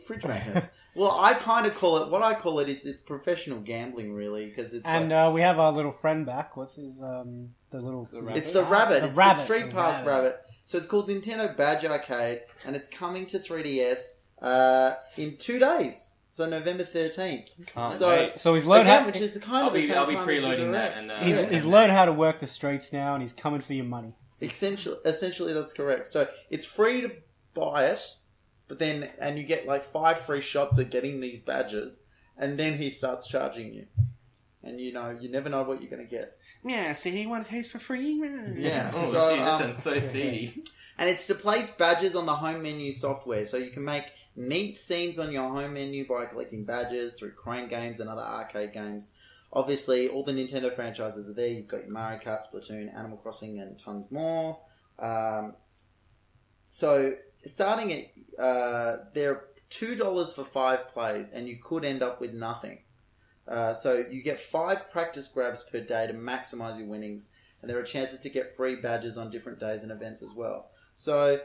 fridge magnets. Well, I kind of call it, what I call it, it's professional gambling, really, because it's And we have our little friend back. What's his, the little... it's the rabbit. The It's rabbit. the Street The Pass rabbit. rabbit. So it's called Nintendo Badge Arcade, and it's coming to 3DS in 2 days. So November 13th. Can't So- wait. So he's learned Again, how... which is the kind I'll of the be same time as the preloading that Direct. and, He's, Yeah. he's learned how to work the streets now, and he's coming for your money. Essentially, that's correct. So it's free to buy it, but then and you get like 5 free shots at getting these badges, and then he starts charging you, and you never know what you're going to get. Yeah, see, you want a taste for free? Yeah. Oh, so dude, that sounds so seedy. and it's to place badges on the home menu software, so you can make neat scenes on your home menu by collecting badges through Crane games and other arcade games. Obviously, all the Nintendo franchises are there. You've got your Mario Kart, Splatoon, Animal Crossing, and tons more. So, starting at they're $2 for 5 plays, and you could end up with nothing. So you get 5 practice grabs per day to maximize your winnings, and there are chances to get free badges on different days and events as well. So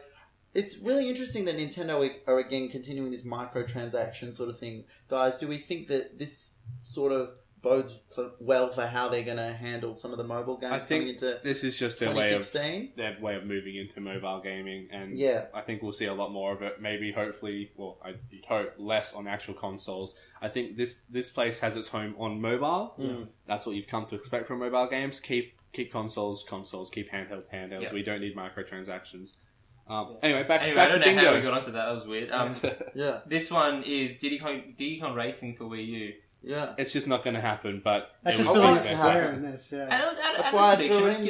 it's really interesting that Nintendo are again continuing this microtransaction sort of thing. Guys, do we think that this sort of bodes well for how they're going to handle some of the mobile games I coming think into this is just their way of 2016? moving into mobile gaming, and Yeah. I think we'll see a lot more of it. Maybe, hopefully, well, I hope less on actual consoles. I think this place has its home on mobile. Mm. That's what you've come to expect from mobile games. Keep consoles, keep handhelds. Yeah. We don't need microtransactions. Anyway, back I to don't know bingo. how we got onto that. That was weird. Yeah, This one is Diddy Kong Racing for Wii U. yeah. It's just not going to happen, but That's it just was filling a want it to square happen. in this, yeah. That's why I threw it in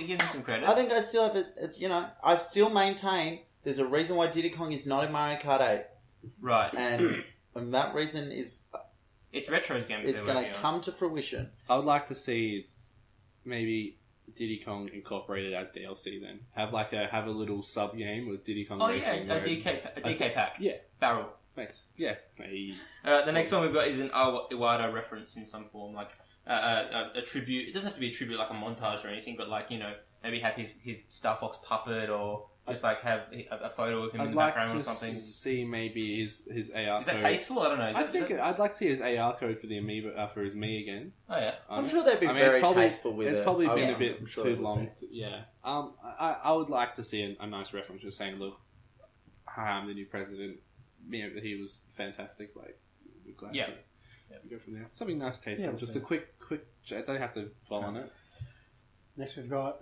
Give him some credit. I think I still have it. It's I still maintain there's a reason why Diddy Kong is not in Mario Kart 8, Right. and that reason is It's Retro's game. it's going to come to fruition. I would like to see maybe Diddy Kong incorporated as DLC. Then have a little sub game with Diddy Kong Oh Racing. yeah, where a it's- DK pack. Yeah. Barrel. Thanks. Yeah. Hey. The next one we've got is an Iwata reference in some form, like a tribute. It doesn't have to be a tribute like a montage or anything, but like maybe have his Star Fox puppet or just like have a photo of him in I'd the like background to or something. see maybe his AR Is that code. tasteful? I don't know. I'd like to see his AR code for the Amiibo for his Mii again. Oh yeah. I'm sure they'd be it's very probably, tasteful with it. It's probably been Yeah, a bit I'm sure too it would long. be. Yeah. I would like to see a nice reference, just saying, look, hi, I'm the new president. He was fantastic. Like, we're glad Yeah. to go from there. Something nice, tasteful. Yeah, just so- a quick. I don't have to dwell on it. Next we've got...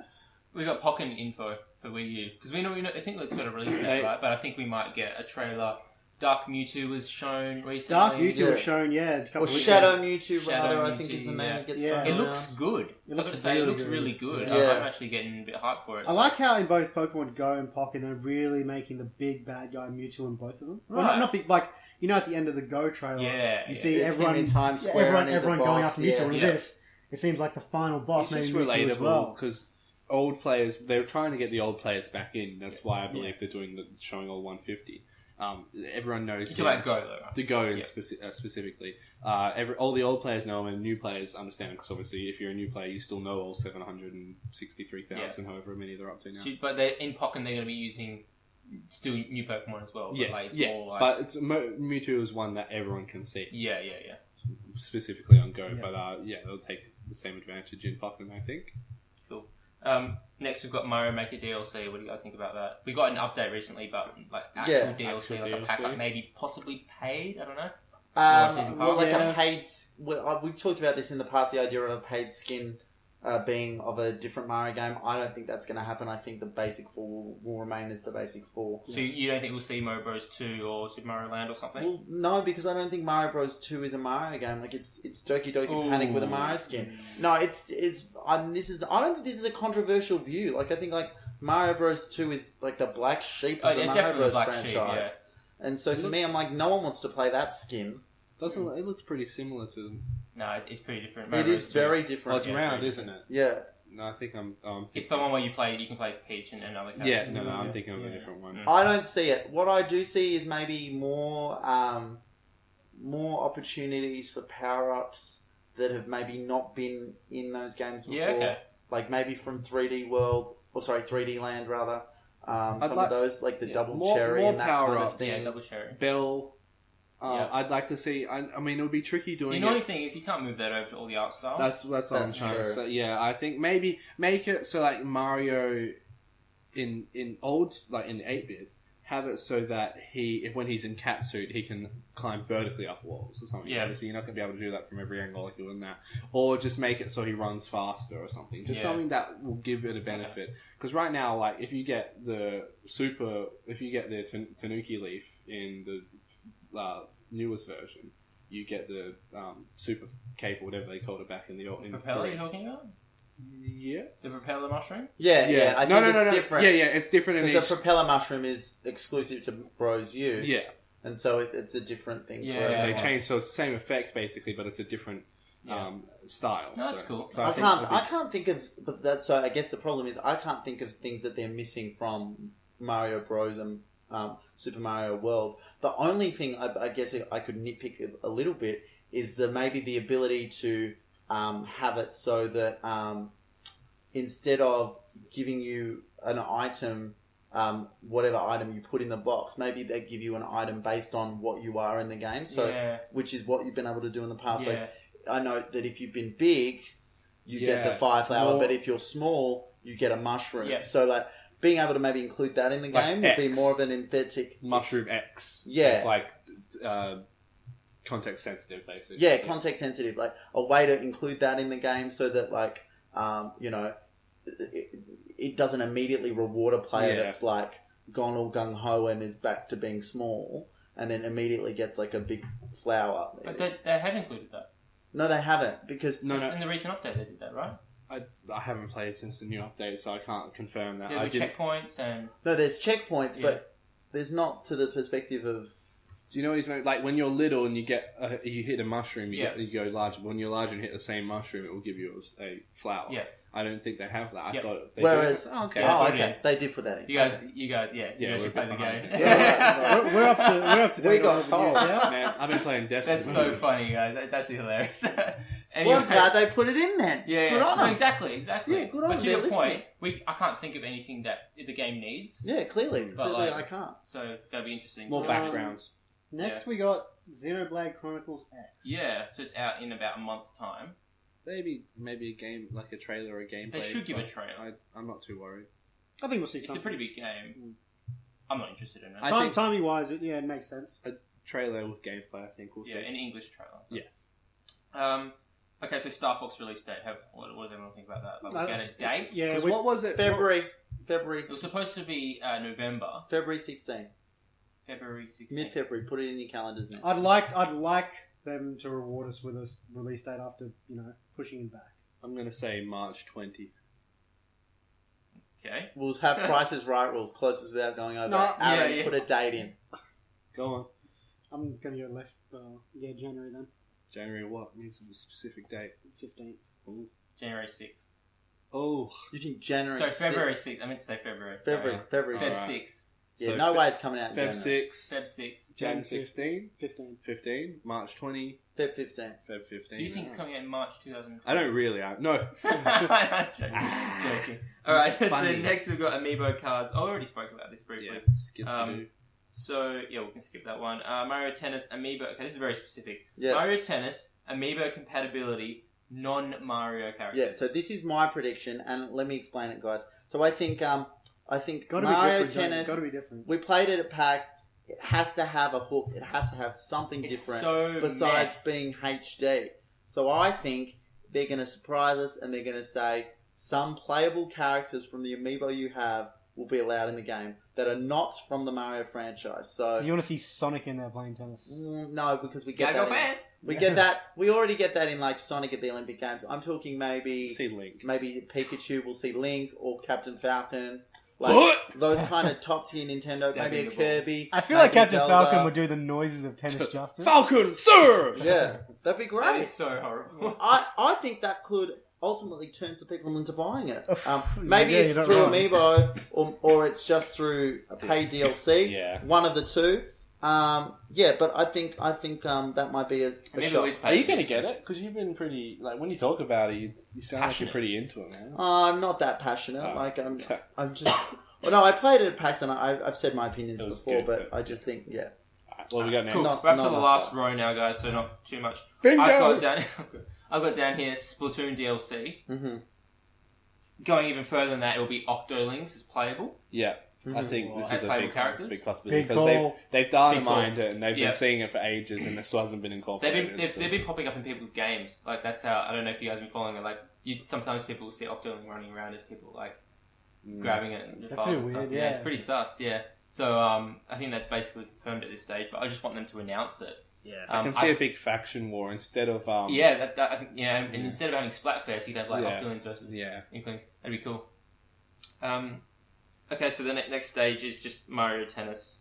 We got Pokken info for Wii U because we know. I think it's got a release date, right? But I think we might get a trailer. Dark Mewtwo was shown recently. Dark Mewtwo Yeah. was shown, a couple Or of weeks Shadow ago. Mewtwo, Shadow rather, I think Mewtwo, is the name yeah. that gets Yeah. thrown It around. looks good. It looks I have to say, it really looks good. really good. Yeah. I'm actually getting a bit hyped for it. I like how in both Pokemon Go and Pocket they're really making the big bad guy Mewtwo in both of them. Well, Right. not big, like, at the end of the Go trailer, Yeah, you yeah. see It's everyone him in Times Square and he's a everyone going boss, after Mewtwo, yeah. and Yeah. this, it seems like the final boss, It's maybe just Mewtwo as relatable well. because old players, they're trying to get the old players back in. That's why I believe they're doing showing all 150. Everyone knows You're talking about Go though. Right? to go in Yeah. specifically. All the old players know, and new players understand because obviously, if you're a new player, you still know all 763,000, however many they're up to now. But they're, in Pokken, they're going to be using still new Pokemon as well. But Yeah, like, it's yeah, more like, but it's Mewtwo is one that everyone can see, yeah. specifically on Go. Yeah. But they'll take the same advantage in Pokken, I think. Cool. Next, we've got Mario Maker DLC. What do you guys think about that? We got an update recently, but like actual Yeah, DLC, actual like a pack, DLC. like maybe possibly paid. I don't know. Season Well, like pass? a paid... we've talked about this in the past, the idea of a paid skin being of a different Mario game. I don't think that's going to happen. I think the basic 4 will remain as the basic 4. So you don't think we'll see Mario Bros 2 or Super Mario Land or something? Well, no, because I don't think Mario Bros 2 is a Mario game. Like it's Doki Doki Panic with a Mario skin. No, I don't think this is a controversial view. Like I think like Mario Bros 2 is like the black sheep of the Mario definitely Bros black franchise. sheep, yeah. And so for me, I'm like, no one wants to play that skin. Doesn't it looks pretty similar to them? No, it's pretty different. It Mario is Bros. 2. very Well, different. it's Yeah, round, very isn't it? Yeah. No, I think I'm. It's the one where you can play as Peach and other characters. Yeah, no, I'm thinking of a different one. I don't see it. What I do see is maybe more opportunities for power-ups that have maybe not been in those games before. Yeah, okay. Like maybe from 3D Land rather. Some like- of those, like the double more cherry and that kind of power-ups. thing. Yeah, double cherry. Bell, I'd like to see. I mean, it would be tricky doing. The it. annoying thing is you can't move that over to all the art styles. That's what I'm trying to true. say. Yeah, I think maybe make it so like Mario in old, like in 8-bit, have it so that when he's in catsuit, he can climb vertically up walls or something. Yeah. Obviously, you're not going to be able to do that from every angle like you would in that. Or just make it so he runs faster or something. Just something that will give it a benefit. Because right now, like if you get the Tanuki Leaf in the newest version, you get the super cape or whatever they called it back in the propeller 3. you're talking about? Yes. The propeller mushroom? Yeah. I think it's different. Yeah, it's different in Because each... the propeller mushroom is exclusive to Bros U. Yeah. And so it's a different thing for They everyone. change, so it's the same effect basically, but it's a different style. No, that's cool. So I can't think of, but that's so. I guess the problem is I can't think of things that they're missing from Mario Bros and Super Mario World. The only thing I guess I could nitpick a little bit is maybe the ability to have it so that instead of giving you an item, whatever item you put in the box, maybe they give you an item based on what you are in the game. So, which is what you've been able to do in the past. Yeah. Like, I know that if you've been big, you get the fire flower, but if you're small, you get a mushroom. Yeah. So, like, being able to maybe include that in the Like game would be X. more of an synthetic Mushroom X. Yeah. It's like context sensitive, basically. Yeah, context sensitive. Like a way to include that in the game so that, like, it doesn't immediately reward a player that's like gone all gung ho and is back to being small, and then immediately gets like a big flower. But they have included that. No, they haven't because No. In the recent update they did that, right? I haven't played since the new update, so I can't confirm that. There were checkpoints and... no, there's checkpoints, but there's not to the perspective of. Do you know what he's meant? Like when you're little and you get you hit a mushroom, you go larger. But when you're larger and hit the same mushroom, it will give you a flower. Yeah. I don't think they have that. I thought they Whereas, did. Okay. They did put that in. You guys, should play the game. We're up to We got told. Man, I've been playing Destiny. That's so funny, guys. That's actually hilarious. Well, I'm glad they put it in then. Yeah, Good on no, them. exactly. Yeah, good on But to them. your They're point, I can't think of anything that the game needs. Yeah, clearly like, I can't. So that'd be interesting. More backgrounds. Next we got Xenoblade Chronicles X. Yeah, so it's out in about a month's time. Maybe a game, like a trailer or a gameplay. They should give a trailer. I'm not too worried. I think we'll see It's something. a pretty big game. I'm not interested in it. I think timing wise, it makes sense. a trailer with gameplay, I think we'll see. an English trailer. Yeah. Okay, so Star Fox release date. What does everyone think about that? Like, we get a date? Yeah, 'Cause what was it? February. It was supposed to be November. February 16. February 16th. Mid-February. Put it in your calendars now. I'd like them to reward us with a release date after pushing it back. I'm going to say March 20. Okay. We'll have prices right rules closest without going over. No. Aaron, put a date in. Go on. I'm going to go left, January then. January what? Needs a specific date. 15th. Ooh. January 6th. Oh. You think January Sorry, 6th? February 6th. I meant to say February. February Feb Alright. 6th. Yeah, So no way it's coming out in Feb January. 6. Feb 6th. Jan 16. 15. March 20. Feb 15. Feb 15. So you think it's coming out in March 2020? I don't really. No. I'm joking. Alright, so Funny. next we've got Amiibo cards. Oh, I already spoke about this briefly. Yeah. Skips to do. So, yeah, we can skip that one. Mario Tennis Amiibo. Okay, this is very specific. Yeah. Mario Tennis Amiibo compatibility, non-Mario characters. Yeah, so this is my prediction, and let me explain it, guys. So I think Gotta Mario be different. Tennis. Gotta be different. We played it at PAX. It has to have a hook. It has to have something It's different so besides meh. being HD. So I think they're going to surprise us, and they're going to say some playable characters from the amiibo you have will be allowed in the game that are not from the Mario franchise. So You want to see Sonic in there playing tennis? no, because we get Gotta go that. fast. We get that. We already get that in like Sonic at the Olympic Games. I'm talking maybe See Link. Pikachu will see Link or Captain Falcon. Like those kind of top tier Nintendo, Stabbing maybe a the ball. Kirby. I feel like maybe Captain Zelda. Falcon would do the noises of tennis justice. Falcon, sir! Yeah, that'd be That great. is so horrible. I think that could ultimately turn some people into buying it. Yeah, Maybe yeah, it's you're not through wrong. Amiibo or it's just through a paid DLC. Yeah. One of the two. But I think that might be a Maybe shot. always Are you pay going to this. get it? Because you've been pretty... Like, when you talk about it, you sound like Passionate. you're pretty into it, man. I'm not that passionate. Oh. I'm just. Well, no, I played it at PAX and I've said my opinions It was before, good, but but- I just think, yeah. What we got next? Cool. Not- We're up to not the last last row now, guys. So not too much. Bingo! I've got down here Splatoon DLC. Mm-hmm. Going even further than that, it will be Octolings as playable. Yeah. I think this As is a playable big, characters? big possibility Big because call. they've Big dynamited call. it and they've Yeah. been seeing it for ages and it still hasn't been incorporated. They've been popping up in people's games. Like that's how I don't know if you guys have been following it. Like sometimes people will see Octoling running around as people like grabbing it and That's files a and weird, stuff. yeah. It's pretty sus. Yeah. So I think that's basically confirmed at this stage. But I just want them to announce it. Yeah. I can see a big faction war instead of Yeah, that I think and instead of having Splatfest, you'd have like Yeah. Octolings versus Yeah. Inklings. That'd be cool. Okay, so the next stage is just Mario Tennis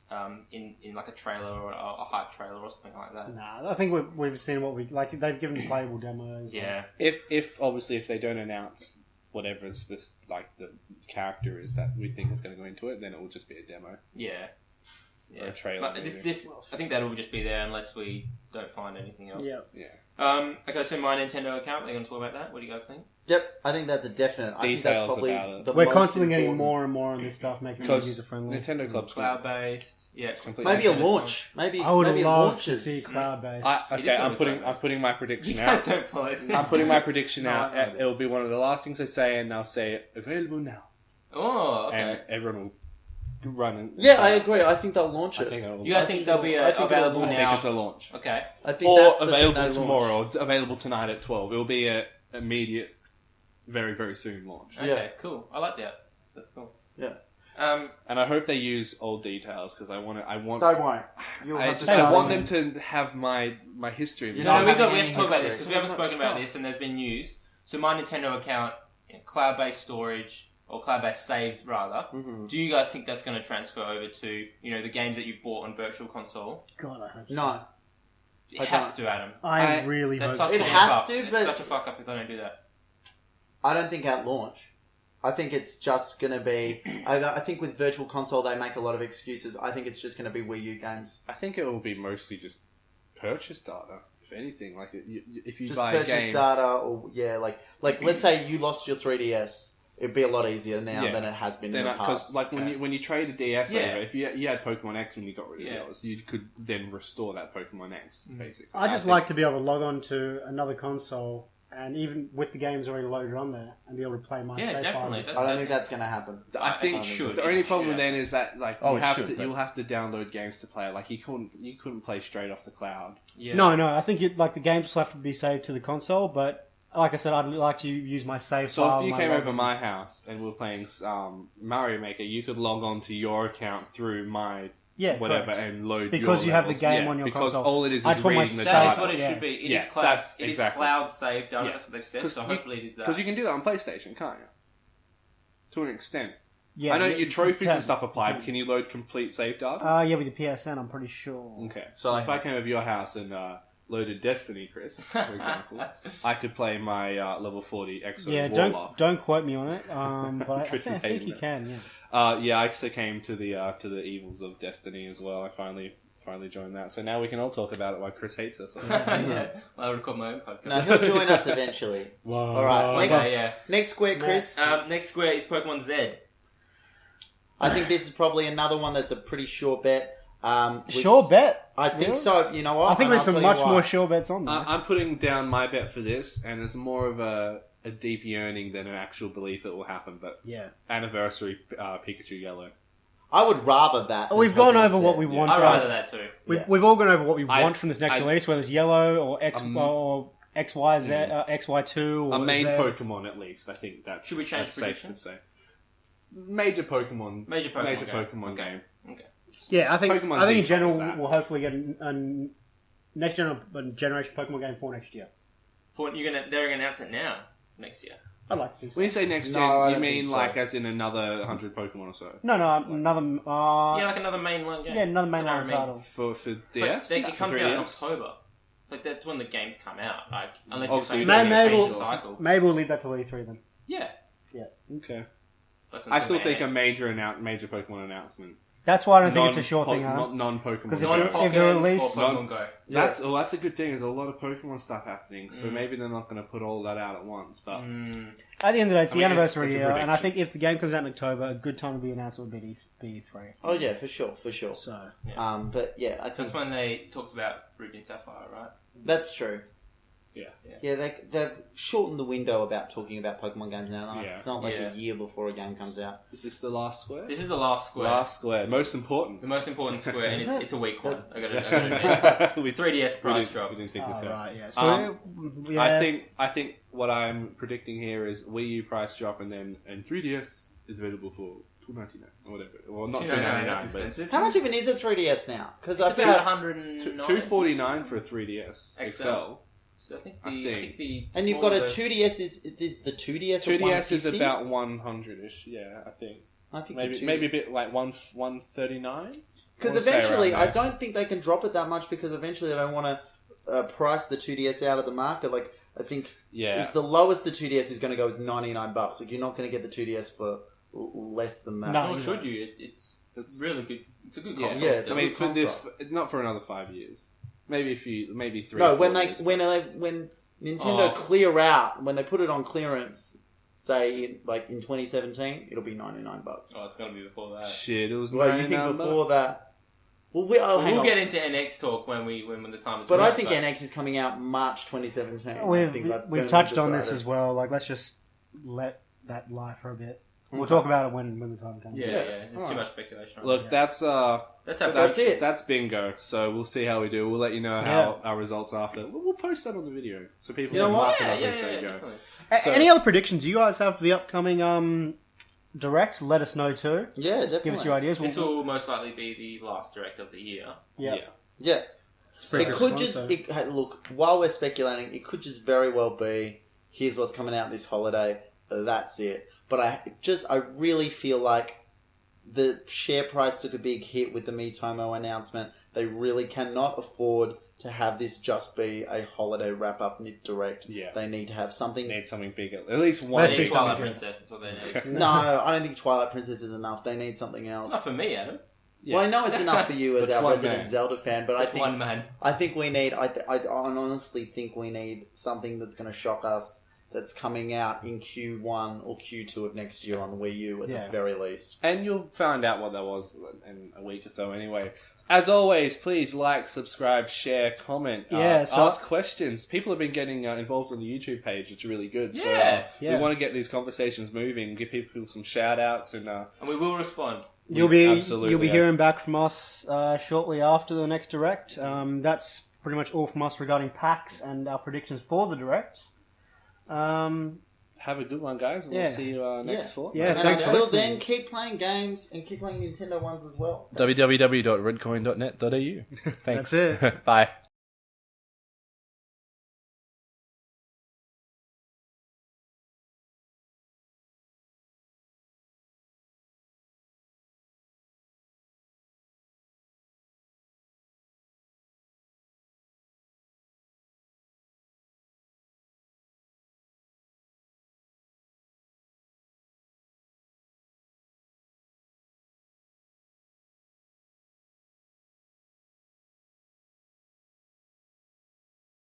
in like a trailer or a hype trailer or something like that. Nah, I think we've seen what we like. They've given playable demos. Yeah. if obviously if they don't announce whatever like the character is that we think is going to go into it, then it will just be a demo. Yeah. Or a trailer. But maybe. this I think that'll just be there unless we don't find anything else. Yeah. Okay, so my Nintendo account, we're going to talk about that. What do you guys think? Yep, I think that's a definite. I think that's Details probably about it. the We're most constantly getting important. more and more on this stuff, making it Because user friendly. Nintendo Club's Cloud-based. Yeah, it's completely Maybe a Nintendo launch. Maybe I would maybe love launches. to see crowd based. Okay, It is I'm gonna be I'm putting my prediction You guys out. don't follow this. I'm putting my prediction No, out. I know this. It'll be one of the last things I say, and I'll say it available now, Oh, and okay. everyone will run. And Yeah, I agree. I think they'll launch I it. think it'll, You guys I think think they'll be it'll- I think it'll available launch. I think now? it's a launch. Okay. I think Or that's the thing available they tomorrow, launch. or available tonight at 12. It'll be a immediate, very, very soon launch. Okay, Yeah. cool. I like that. That's cool. Yeah. And I hope they use old details because I want. They won't. You'll have to I start want again. them to have my history. You're No, not we having have any to talk about this history. because we haven't So much spoken about stuff. this and there's been news. So my Nintendo account, cloud-based storage or cloud-based saves rather. Mm-hmm. Do you guys think that's going to transfer over to the games that you bought on Virtual Console? God, I hope so. No, It I has don't. to, Adam. I I- really That's hope such It a so. has fuck up. to, It's but- such a fuck up if they don't do that. I don't think at launch. I think it's just going to be... I think with Virtual Console, they make a lot of excuses. I think it's just going to be Wii U games. I think it will be mostly just purchase data, if anything. Like if you Just buy a purchase game, data, or like let's say you lost your 3DS. It'd be a lot easier now Yeah. than it has been in then the because past. like Okay. when you trade a DS Yeah. over, if you had Pokemon X and you got rid of Yeah. yours, you could then restore that Pokemon X. Basically, I just think- like to be able to log on to another console and even with the games already loaded on there and be able to play my Yeah, save definitely. files. I don't think that's going to happen. I think it should. the only It problem should. then is that like Oh, you it have should, to but- you'll have to download games to play it. Like you couldn't play straight off the cloud. Yeah. No, I think the games will have to be saved to the console, but like I said, I'd like to use my save So file. if you my came log- over my house and we were playing Mario Maker, you could log on to your account through my whatever correct. and load Because your you have the levels. game Yeah, on your because console. all it is I'd is put my reading the save- That is data. what it Yeah. should be. It Yeah, is cloud. that's It is exactly. cloud saved data. Yeah. That's what they've said. So hopefully it is that. Because you can do that on PlayStation, can't you? To an extent. Yeah, I know you- your you trophies can. and stuff apply, but can you load complete save data? Yeah, with the PSN, I'm pretty sure. Okay. So if I came over your house and loaded Destiny, Chris, for example, I could play my level 40 Exo Yeah, Warlock. don't quote me on it. But I Chris is think hating you it. can. Yeah. Yeah, I actually came to the evils of Destiny as well. I finally joined that. So now we can all talk about it while Chris hates us. Yeah. Well, I record my own podcast. No, he'll join us eventually. All right. Okay, yeah. Next square, Chris. Next square is Pokemon Z. I think this is probably another one that's a pretty sure bet. Sure bet. I think Really? so. You know what? I think And there's I'll some tell you much why. more sure bets on there. I'm putting down my bet for this, and it's more of a deep yearning than an actual belief it will happen. But yeah. anniversary Pikachu Yellow. I would rather that. than We've gone Pokemon over what Z. we want. I'd rather that too. We've, Yeah. we've all gone over what we I- want from this next I- release, whether it's yellow or or XYZ, XY2 or A main Z. Pokemon, at least. I think that's Should we change that's safe to predictions? say. Major Pokemon. Major Pokemon game. game. Okay. Yeah, I think Pokemon I think in Z general follows that. we'll hopefully get a next generation Pokemon game for next year. They're gonna announce it now next year. I'd like to think so. When you say next No, gen, I you don't mean think so. like as in another 100 Pokemon or so? No, another. Yeah, like another mainline game. Yeah, another That's what mainline it means. title. For But DS? it comes For out in 3DS? October. Like that's when the games come out. Like unless Oh, you're so saying you they're don't gonna maybe change we'll- the cycle. Maybe we'll leave that till E3 then. Yeah. Okay. That's when I the still think a bands- major Pokemon announcement. That's why I don't think it's a short thing, Adam. Non-Pokemon. Because Non-Pokken if they release... or Pokemon Go. That's a good thing. There's a lot of Pokemon stuff happening, so maybe they're not going to put all that out at once. But At the end of the day, it's the anniversary it's a year, and I prediction. think if the game comes out in October, a good time to be announced would be E3. Oh yeah, for sure. So But yeah, I think That's when they talked about Ruby and Sapphire, right? that's true. Yeah. Yeah, they've shortened the window about talking about Pokemon games now. Like, Yeah. It's not like Yeah. a year before a game comes out. is this the last square? This is the last square. Last square, most important. The most important square, and Is it? it's a weak one. That's- I gotta admit. We 3DS price didn't- drop. We didn't think this out. right, yeah. So, I think what I'm predicting here is Wii U price drop, and 3DS is available for $2.99 or whatever. Well, not $2.99, That's but expensive. How much even is a 3DS now? Because I It's feel about like, $109. $249 for a 3DS XL. XL. So I think I think. the and you've got a smaller- 2DS. Is the 2DS? 2DS is 150? about 100ish. Yeah, I think I think maybe a bit like 139. because I wanna say eventually around I there. don't think they can drop it that much because eventually they don't want to price the 2DS out of the market. Like I think Yeah. is the lowest the 2DS is going to go is $99. Like you're not going to get the 2DS for less than that. No. Nor should you? It's really good. It's a good Yeah, console. Yeah, it's still. a I mean, good for this, console. not for another 5 years. Maybe 3. No, or when 4 they years. when Nintendo Oh. clear out, when they put it on clearance, say in 2017, it'll be $99. Oh, it's gonna be before that. Shit, it was. Well, you think 99 before bucks. that? Well, hang We'll on. get into NX talk when the time is But right. I think NX is coming out March 2017. I think we've I've we've firmly touched on this decided. as well. Like, let's just let that lie for a bit. We'll Okay. talk about it when the time comes. Yeah, Yeah. There's too Alright. much speculation. Right Look, now. that's That's how that's bad- it. That's bingo. So we'll see how we do. We'll let you know how our results after. We'll post that on the video so people You know can what? mark it Yeah, up yeah, as yeah, they go. definitely. So- Any other predictions you guys have for the upcoming Direct? Let us know too. Yeah, definitely. Give us your ideas. This will most likely be the last direct of the year. Yeah. Yeah. Pretty It could good just one, hey, look, while we're speculating, it could just very well be here's what's coming out this holiday. That's it. But I really feel like the share price took a big hit with the Miitomo announcement. They really cannot afford to have this just be a holiday wrap up direct. Yeah. They need to have something. Need something big. At least one. Let's They see need Twilight something good. Princess. That's what they need. No, I don't think Twilight Princess is enough. They need something It's else. not for me, Adam. Yeah. Well, I know it's enough for you as That's our one resident man. Zelda fan, but One man. I think we need. I honestly think we need something that's going to shock us. That's coming out in Q1 or Q2 of next year on Wii U at the very least. And you'll find out what that was in a week or so anyway. As always, please like, subscribe, share, comment, Yeah, so- ask questions. People have been getting involved on the YouTube page. It's really good. So Yeah. we want to get these conversations moving, give people some shout outs and And we will respond. You'll be Absolutely, yeah. hearing back from us shortly after the next Direct. That's pretty much all from us regarding PAX and our predictions for the Direct. have a good one, guys. And Yeah. we'll see you next Yeah. fortnight. Yeah, And thanks for until listening. then, keep playing games and keep playing Nintendo ones as well. www.redcoin.net.au. Thanks. That's it. Bye.